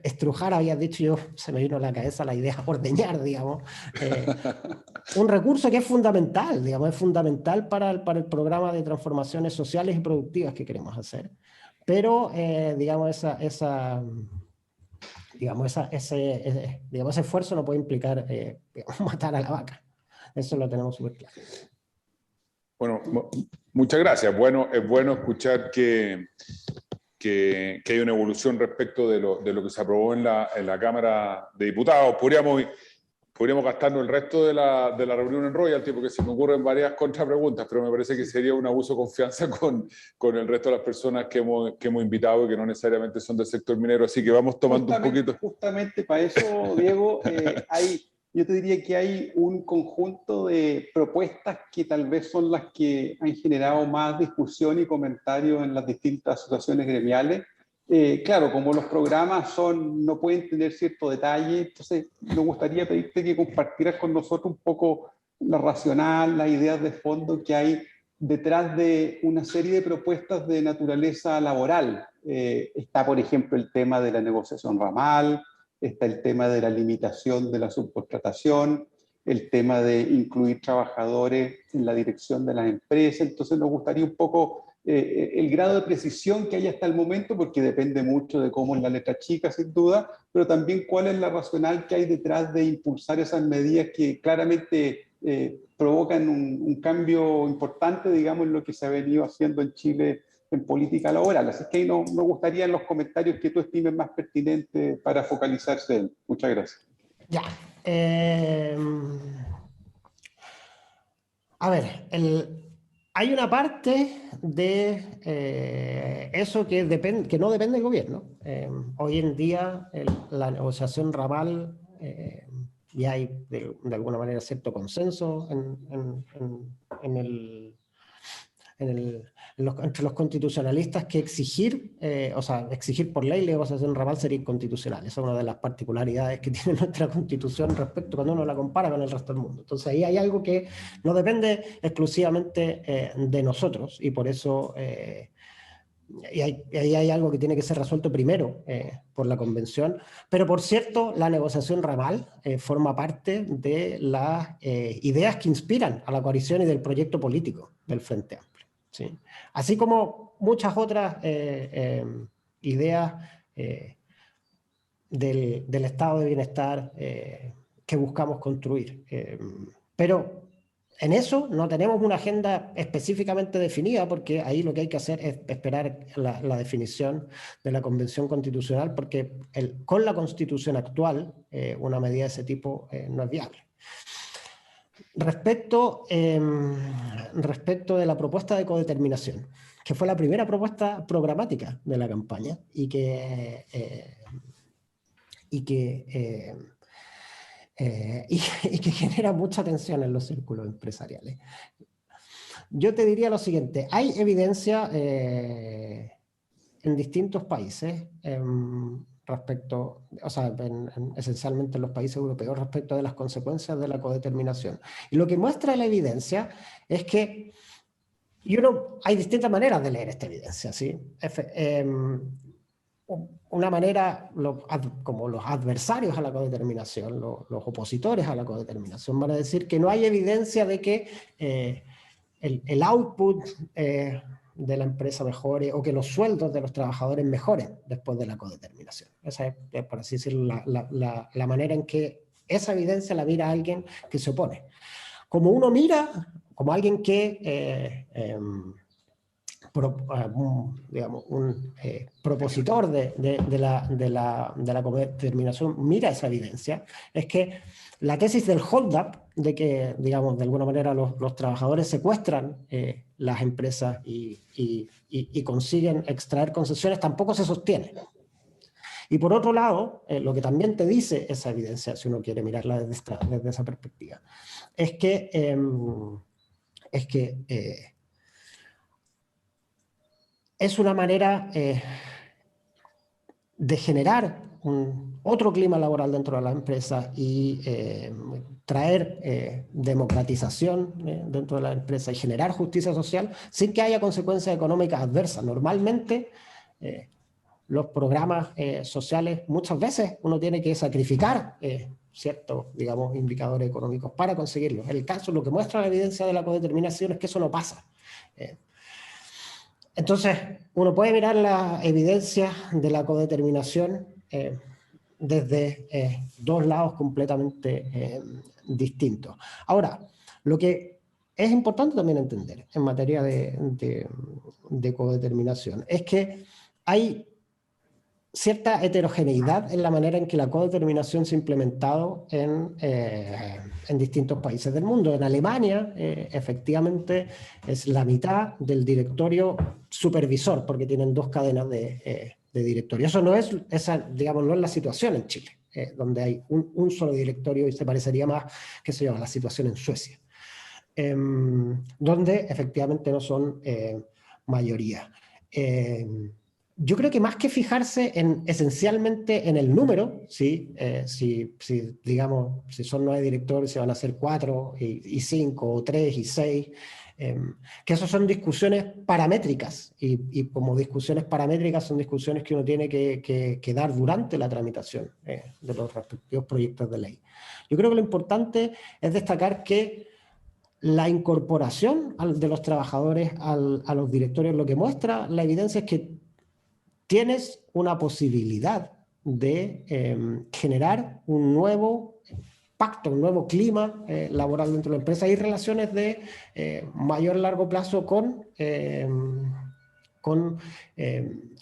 B: estrujar, habías dicho, yo se me vino a la cabeza la idea de ordeñar, digamos, un recurso que es fundamental, digamos, es fundamental para el programa de transformaciones sociales y productivas que queremos hacer. Pero, digamos, ese esfuerzo no puede implicar matar a la vaca. Eso lo tenemos súper claro.
A: Bueno, muchas gracias. Bueno, es bueno escuchar que hay una evolución respecto de lo que se aprobó en la Cámara de Diputados. Podríamos gastarnos el resto de la reunión en royalty, porque se me ocurren varias contrapreguntas, pero me parece que sería un abuso de confianza con el resto de las personas que hemos invitado y que no necesariamente son del sector minero, así que vamos tomando un poquito.
C: Justamente para eso, Diego, yo te diría que hay un conjunto de propuestas que tal vez son las que han generado más discusión y comentarios en las distintas asociaciones gremiales. Claro, como los programas no pueden tener cierto detalle, entonces nos gustaría pedirte que compartieras con nosotros un poco la racional, las ideas de fondo que hay detrás de una serie de propuestas de naturaleza laboral. Está, por ejemplo, el tema de la negociación ramal, está el tema de la limitación de la subcontratación, el tema de incluir trabajadores en la dirección de las empresas. Entonces nos gustaría un poco el grado de precisión que hay hasta el momento, porque depende mucho de cómo es la letra chica, sin duda, pero también cuál es la racional que hay detrás de impulsar esas medidas que claramente provocan un cambio importante, digamos, en lo que se ha venido haciendo en Chile en política laboral. Así que ahí nos gustaría en los comentarios que tú estimes más pertinentes para focalizarse en. Muchas gracias.
B: Ya. A ver, hay una parte de eso que no depende del gobierno. Hoy en día la negociación ramal, y hay de alguna manera cierto consenso en entre los constitucionalistas que exigir, o sea, exigir por ley la negociación ramal sería inconstitucional. Esa es una de las particularidades que tiene nuestra Constitución respecto cuando uno la compara con el resto del mundo. Entonces ahí hay algo que no depende exclusivamente de nosotros, y por eso y ahí hay algo que tiene que ser resuelto primero por la Convención. Pero por cierto, la negociación ramal forma parte de las ideas que inspiran a la coalición y del proyecto político del Frente Amplio, ¿sí? Así como muchas otras ideas del estado de bienestar que buscamos construir. Pero en eso no tenemos una agenda específicamente definida, porque ahí lo que hay que hacer es esperar la definición de la Convención Constitucional, porque con la Constitución actual una medida de ese tipo no es viable. Respecto de la propuesta de codeterminación, que fue la primera propuesta programática de la campaña y que genera mucha tensión en los círculos empresariales. Yo te diría lo siguiente: hay evidencia en distintos países respecto, o sea, esencialmente en los países europeos, respecto de las consecuencias de la codeterminación. Y lo que muestra la evidencia es que, hay distintas maneras de leer esta evidencia, ¿sí? Una manera, como los adversarios a la codeterminación, los opositores a la codeterminación, van a decir que no hay evidencia de que el output de la empresa mejore o que los sueldos de los trabajadores mejoren después de la codeterminación. Esa es, por así decirlo, la manera en que esa evidencia la mira alguien que se opone. Como uno mira, como alguien que digamos, un propositor de la codeterminación mira esa evidencia, es que la tesis del hold-up, de que, digamos, de alguna manera los trabajadores secuestran las empresas y consiguen extraer concesiones, tampoco se sostiene. Y por otro lado, lo que también te dice esa evidencia, si uno quiere mirarla desde esa perspectiva, es que es una manera de generar otro clima laboral dentro de la empresa y traer democratización dentro de la empresa y generar justicia social sin que haya consecuencias económicas adversas. Normalmente los programas sociales, muchas veces uno tiene que sacrificar ciertos, digamos, indicadores económicos para conseguirlos. En el caso, lo que muestra la evidencia de la codeterminación es que eso no pasa. Entonces, uno puede mirar la evidencia de la codeterminación desde dos lados completamente distintos. Ahora, lo que es importante también entender en materia de codeterminación es que hay cierta heterogeneidad en la manera en que la codeterminación se ha implementado en distintos países del mundo. En Alemania, efectivamente, es la mitad del directorio supervisor, porque tienen dos cadenas de directorio. Eso no es, digamos, no es la situación en Chile, donde hay un solo directorio, y se parecería más, qué sé yo, a la situación en Suecia, donde efectivamente no son mayoría. Yo creo que más que fijarse esencialmente en el número, ¿sí? Digamos, si son 9 directores, se van a hacer 4 y 5 o 3 y 6, que esas son discusiones paramétricas y como discusiones paramétricas son discusiones que uno tiene que dar durante la tramitación de los respectivos proyectos de ley. Yo creo que lo importante es destacar que la incorporación de los trabajadores a los directorios, lo que muestra la evidencia es que tienes una posibilidad de generar un nuevo pacto, un nuevo clima laboral dentro de la empresa y relaciones de mayor largo plazo con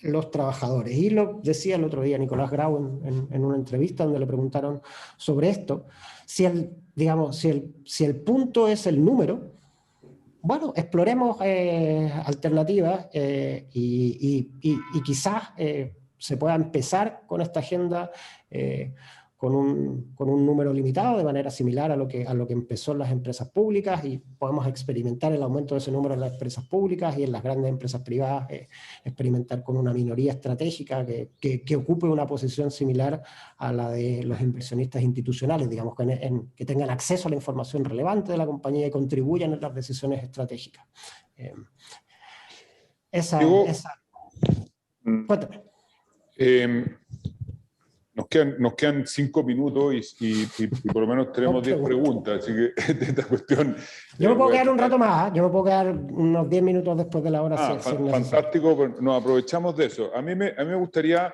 B: los trabajadores. Y lo decía el otro día Nicolás Grau en una entrevista donde le preguntaron sobre esto, si el punto es el número, bueno, exploremos alternativas y quizás se pueda empezar con esta agenda con un número limitado, de manera similar a lo que empezó en las empresas públicas, y podemos experimentar el aumento de ese número en las empresas públicas, y en las grandes empresas privadas experimentar con una minoría estratégica que ocupe una posición similar a la de los inversionistas institucionales, digamos, que tengan acceso a la información relevante de la compañía y contribuyan en las decisiones estratégicas. Cuéntame.
A: Nos quedan 5 minutos y por lo menos tenemos 10 preguntas, así que esta cuestión...
B: Yo me puedo quedar un rato más, yo me puedo quedar unos 10 minutos después de la hora.
A: Fantástico, pues nos aprovechamos de eso. A mí me gustaría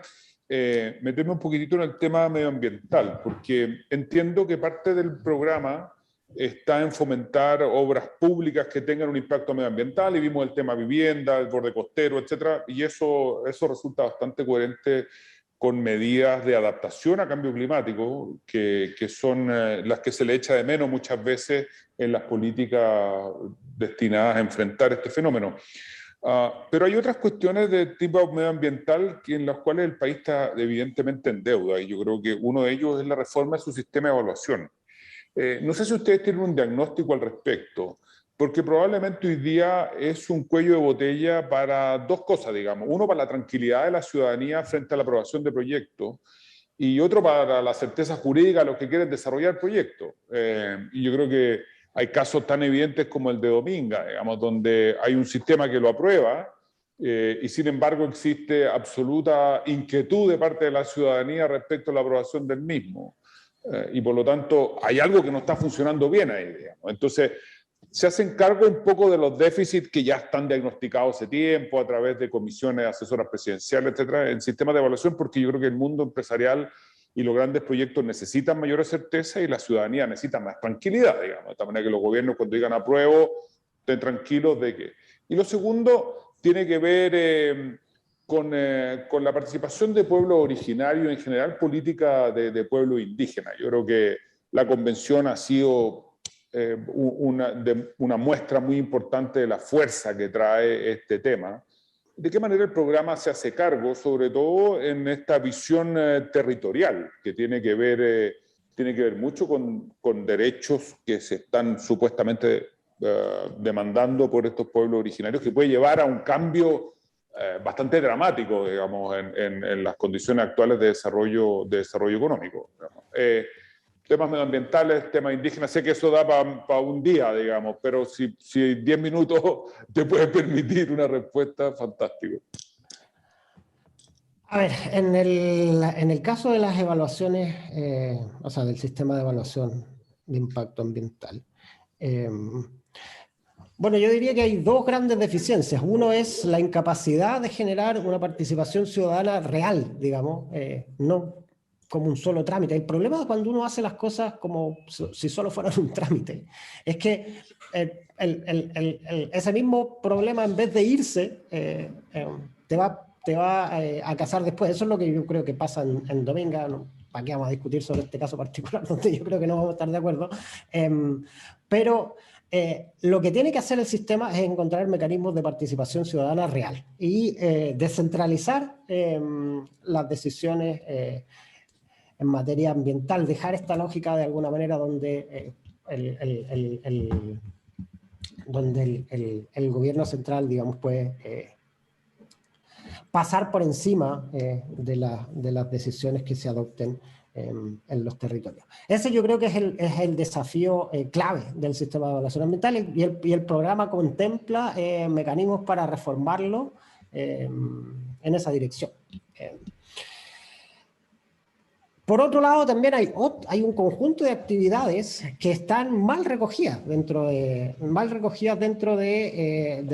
A: meterme un poquitito en el tema medioambiental, porque entiendo que parte del programa está en fomentar obras públicas que tengan un impacto medioambiental, y vimos el tema vivienda, el borde costero, etcétera, y eso resulta bastante coherente con medidas de adaptación a cambio climático, que son las que se le echa de menos muchas veces en las políticas destinadas a enfrentar este fenómeno. Pero hay otras cuestiones de tipo medioambiental en las cuales el país está evidentemente en deuda, y yo creo que uno de ellos es la reforma de su sistema de evaluación. No sé si ustedes tienen un diagnóstico al respecto, porque probablemente hoy día es un cuello de botella para dos cosas, digamos. Uno, para la tranquilidad de la ciudadanía frente a la aprobación de proyectos, y otro, para la certeza jurídica de los que quieren desarrollar proyectos. Y yo creo que hay casos tan evidentes como el de Dominga, digamos, donde hay un sistema que lo aprueba, y sin embargo existe absoluta inquietud de parte de la ciudadanía respecto a la aprobación del mismo. Y por lo tanto hay algo que no está funcionando bien ahí, digamos. Entonces se hacen cargo un poco de los déficits que ya están diagnosticados hace tiempo a través de comisiones asesoras presidenciales, etcétera, en sistemas de evaluación, porque yo creo que el mundo empresarial y los grandes proyectos necesitan mayores certezas y la ciudadanía necesita más tranquilidad, digamos, de esta manera que los gobiernos, cuando digan apruebo, estén tranquilos de que... Y lo segundo tiene que ver con la participación de pueblos originarios, en general política de pueblos indígenas. Yo creo que la convención ha sido una muestra muy importante de la fuerza que trae este tema. ¿De qué manera el programa se hace cargo, sobre todo en esta visión territorial, que tiene que ver mucho con derechos que se están supuestamente demandando por estos pueblos originarios, que puede llevar a un cambio bastante dramático, digamos, en las condiciones actuales de desarrollo económico, digamos. Temas medioambientales, temas indígenas, sé que eso da para un día, digamos, pero si 10 minutos te puede permitir una respuesta, fantástico.
B: A ver, en el caso de las evaluaciones, o sea, del sistema de evaluación de impacto ambiental, bueno, yo diría que hay dos grandes deficiencias. Uno es la incapacidad de generar una participación ciudadana real, digamos, no como un solo trámite. El problema es cuando uno hace las cosas como si solo fueran un trámite. Es que ese mismo problema, en vez de irse, te va a casar después. Eso es lo que yo creo que pasa en Dominga. ¿No? ¿Para qué vamos a discutir sobre este caso particular donde yo creo que no vamos a estar de acuerdo? Pero lo que tiene que hacer el sistema es encontrar mecanismos de participación ciudadana real y descentralizar las decisiones en materia ambiental, dejar esta lógica de alguna manera donde el gobierno central, digamos, puede pasar por encima de las decisiones que se adopten en los territorios. Ese yo creo que es el desafío clave del sistema de evaluación ambiental, y el programa contempla mecanismos para reformarlo en esa dirección. Por otro lado, también hay un conjunto de actividades que están mal recogidas dentro de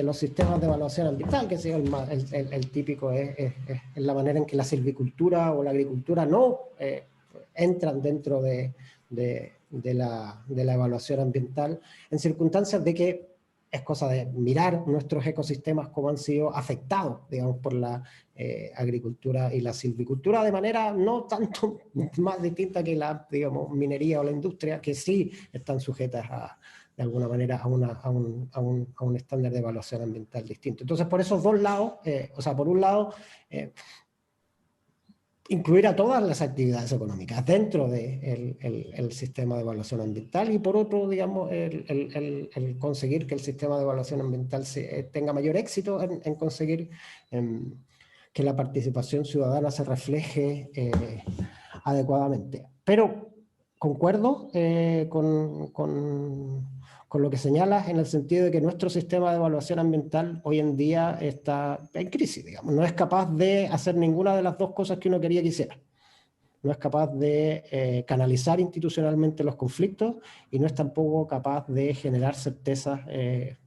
B: los sistemas de evaluación ambiental, que sea el típico es la manera en que la silvicultura o la agricultura no entran dentro de la evaluación ambiental, en circunstancias de que es cosa de mirar nuestros ecosistemas cómo han sido afectados, digamos, por la agricultura y la silvicultura, de manera no tanto más distinta que la, digamos, minería o la industria, que sí están sujetas de alguna manera a un estándar de evaluación ambiental distinto. Entonces, por esos dos lados, o sea, por un lado, incluir a todas las actividades económicas dentro del el sistema de evaluación ambiental, y por otro, digamos, el conseguir que el sistema de evaluación ambiental tenga mayor éxito en conseguir que la participación ciudadana se refleje adecuadamente. Pero concuerdo con lo que señalas, en el sentido de que nuestro sistema de evaluación ambiental hoy en día está en crisis, digamos. No es capaz de hacer ninguna de las dos cosas que uno quería que hiciera. No es capaz de canalizar institucionalmente los conflictos, y no es tampoco capaz de generar certezas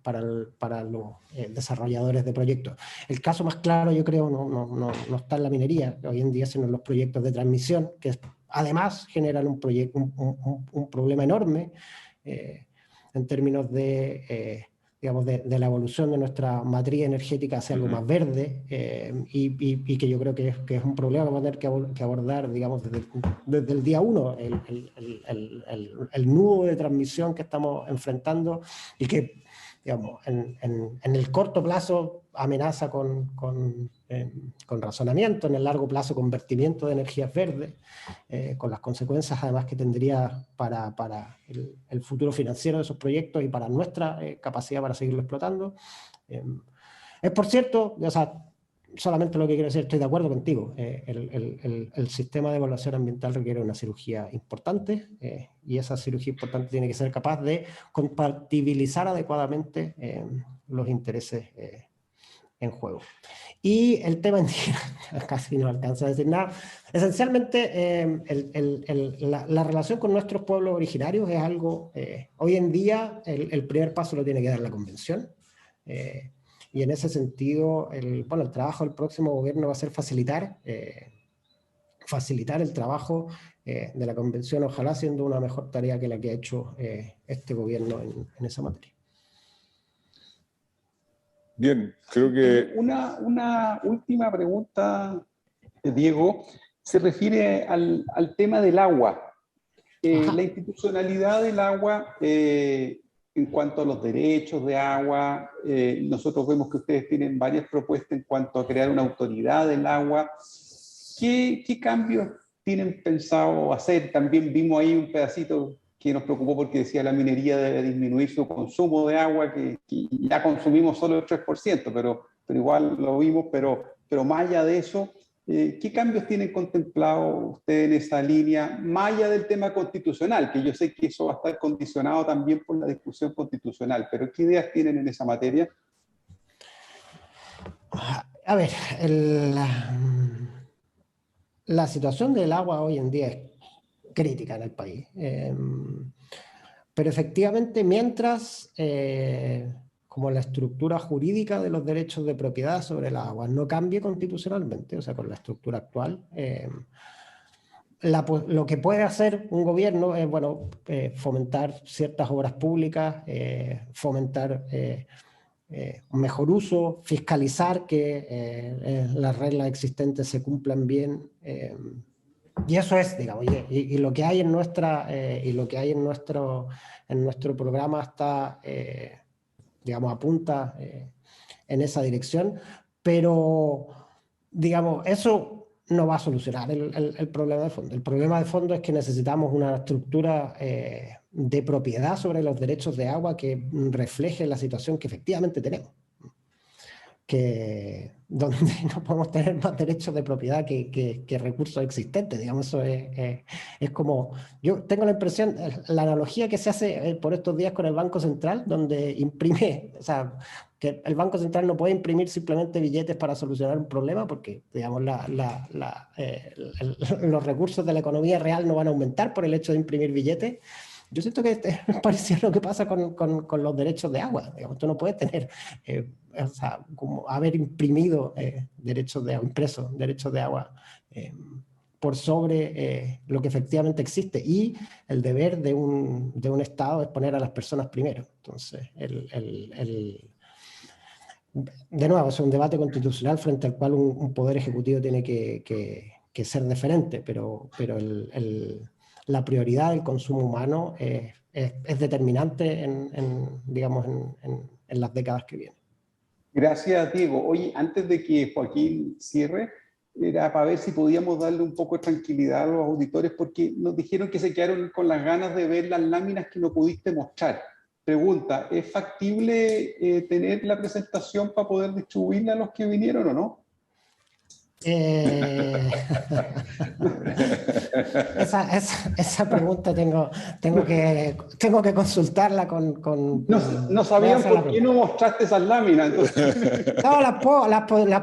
B: para los desarrolladores de proyectos. El caso más claro, yo creo, no está en la minería hoy en día, sino en los proyectos de transmisión, que además generan un problema enorme en términos de, digamos, de la evolución de nuestra matriz energética hacia algo más verde, y que yo creo que es un problema que vamos a tener que abordar, digamos, desde el día uno, el nudo de transmisión que estamos enfrentando, y que, digamos, en el corto plazo amenaza con razonamiento, en el largo plazo con vertimiento de energías verdes, con las consecuencias además que tendría para el futuro financiero de esos proyectos y para nuestra capacidad para seguirlo explotando. Es, por cierto, o sea, solamente lo que quiero decir, estoy de acuerdo contigo, el sistema de evaluación ambiental requiere una cirugía importante, y esa cirugía importante tiene que ser capaz de compatibilizar adecuadamente los intereses en juego. Y el tema indígena, casi no alcanza a decir nada. Esencialmente, la relación con nuestros pueblos originarios es algo, hoy en día, el primer paso lo tiene que dar la Convención. Y en ese sentido, el trabajo del próximo gobierno va a ser facilitar el trabajo de la Convención, ojalá siendo una mejor tarea que la que ha hecho este gobierno en esa materia.
A: Bien, creo que...
C: Una última pregunta, Diego, se refiere al tema del agua. La institucionalidad del agua en cuanto a los derechos de agua. Nosotros vemos que ustedes tienen varias propuestas en cuanto a crear una autoridad del agua. ¿Qué cambios tienen pensado hacer? También vimos ahí un pedacito que nos preocupó porque decía la minería debe disminuir su consumo de agua, que ya consumimos solo el 3%, pero igual lo vimos, pero más allá de eso, ¿qué cambios tienen contemplado ustedes en esa línea, más allá del tema constitucional, que yo sé que eso va a estar condicionado también por la discusión constitucional, pero qué ideas tienen en esa materia?
B: A ver, la situación del agua hoy en día es crítica en el país. Pero efectivamente, mientras como la estructura jurídica de los derechos de propiedad sobre el agua no cambie constitucionalmente, o sea, con la estructura actual, lo que puede hacer un gobierno es, bueno, fomentar ciertas obras públicas, fomentar un mejor uso, fiscalizar que las reglas existentes se cumplan bien. Y eso es, digamos, y lo que hay en nuestro programa está, digamos, apunta en esa dirección, pero, digamos, eso no va a solucionar el problema de fondo. El problema de fondo es que necesitamos una estructura de propiedad sobre los derechos de agua que refleje la situación que efectivamente tenemos. Donde no podemos tener más derechos de propiedad que recursos existentes, digamos. Eso es como, yo tengo la impresión, la analogía que se hace por estos días con el Banco Central, donde imprime, o sea, que el Banco Central no puede imprimir simplemente billetes para solucionar un problema, porque, digamos, los recursos de la economía real no van a aumentar por el hecho de imprimir billetes. Yo siento que es parecido a lo que pasa con los derechos de agua. Digamos, tú no puedes tener, o sea, como haber imprimido derechos de agua, impresos derechos de agua por sobre lo que efectivamente existe. Y el deber de un Estado es poner a las personas primero. Entonces, de nuevo, es un debate constitucional frente al cual un poder ejecutivo tiene que ser deferente, pero la prioridad del consumo humano es determinante digamos, en las décadas que vienen.
C: Gracias, Diego. Oye, antes de que Joaquín cierre, era para ver si podíamos darle un poco de tranquilidad a los auditores, porque nos dijeron que se quedaron con las ganas de ver las láminas que no pudiste mostrar. Pregunta, ¿es factible tener la presentación para poder distribuirla a los que vinieron o no?
B: Esa pregunta tengo que consultarla con
C: No sabían por qué no mostraste esas láminas. Entonces.
B: No, las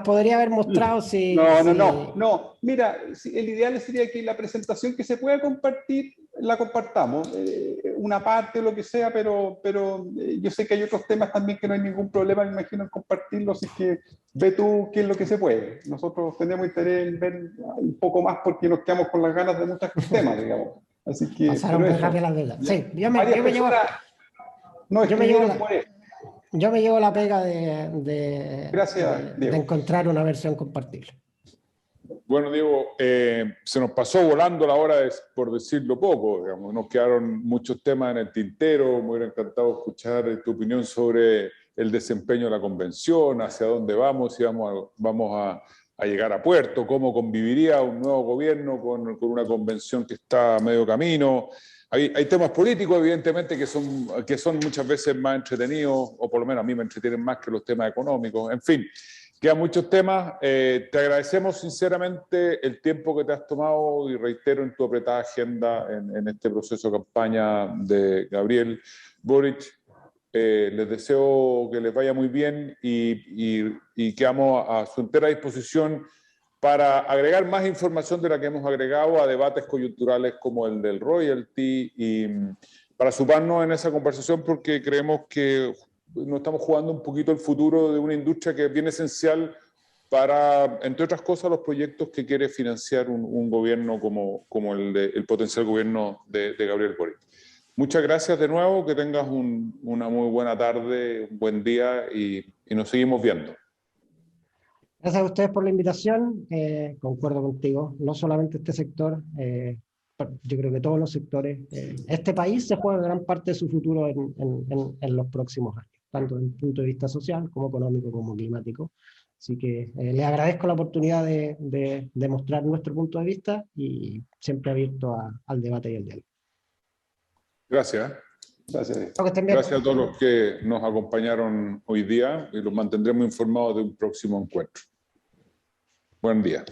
B: podría haber mostrado si...
C: No. Mira, el ideal sería que la presentación que se pueda compartir, la compartamos. Una parte o lo que sea, pero yo sé que hay otros temas también que no hay ningún problema, me imagino, en compartirlos, así que ve tú qué es lo que se puede. Nosotros tenemos interés en ver un poco más porque nos quedamos con las ganas de muchos temas, digamos. Así que...
B: Pasaron muy rápido las dudas. Sí, yo me llevo la pega de encontrar una versión compartible.
A: Bueno, Diego, se nos pasó volando la hora, por decirlo poco, digamos. Nos quedaron muchos temas en el tintero. Me hubiera encantado escuchar tu opinión sobre el desempeño de la convención, hacia dónde vamos, si vamos a llegar a puerto, cómo conviviría un nuevo gobierno con una convención que está a medio camino. Hay temas políticos, evidentemente, que son muchas veces más entretenidos, o por lo menos a mí me entretienen más que los temas económicos. En fin, quedan muchos temas. Te agradecemos sinceramente el tiempo que te has tomado y reitero en tu apretada agenda en este proceso de campaña de Gabriel Boric. Les deseo que les vaya muy bien y quedamos a su entera disposición para agregar más información de la que hemos agregado a debates coyunturales como el del royalty y para sumarnos en esa conversación, porque creemos que nos estamos jugando un poquito el futuro de una industria que es bien esencial para, entre otras cosas, los proyectos que quiere financiar un gobierno como el potencial gobierno de Gabriel Boric. Muchas gracias de nuevo, que tengas una muy buena tarde, un buen día y nos seguimos viendo.
B: Gracias a ustedes por la invitación. Concuerdo contigo, no solamente este sector, yo creo que todos los sectores. Este país se juega gran parte de su futuro en los próximos años, tanto desde el punto de vista social, como económico, como climático. Así que les agradezco la oportunidad de mostrar nuestro punto de vista y siempre abierto al debate y al diálogo.
A: Gracias.
C: Gracias.
A: Gracias a todos los que nos acompañaron hoy día y los mantendremos informados de un próximo encuentro. Buen día.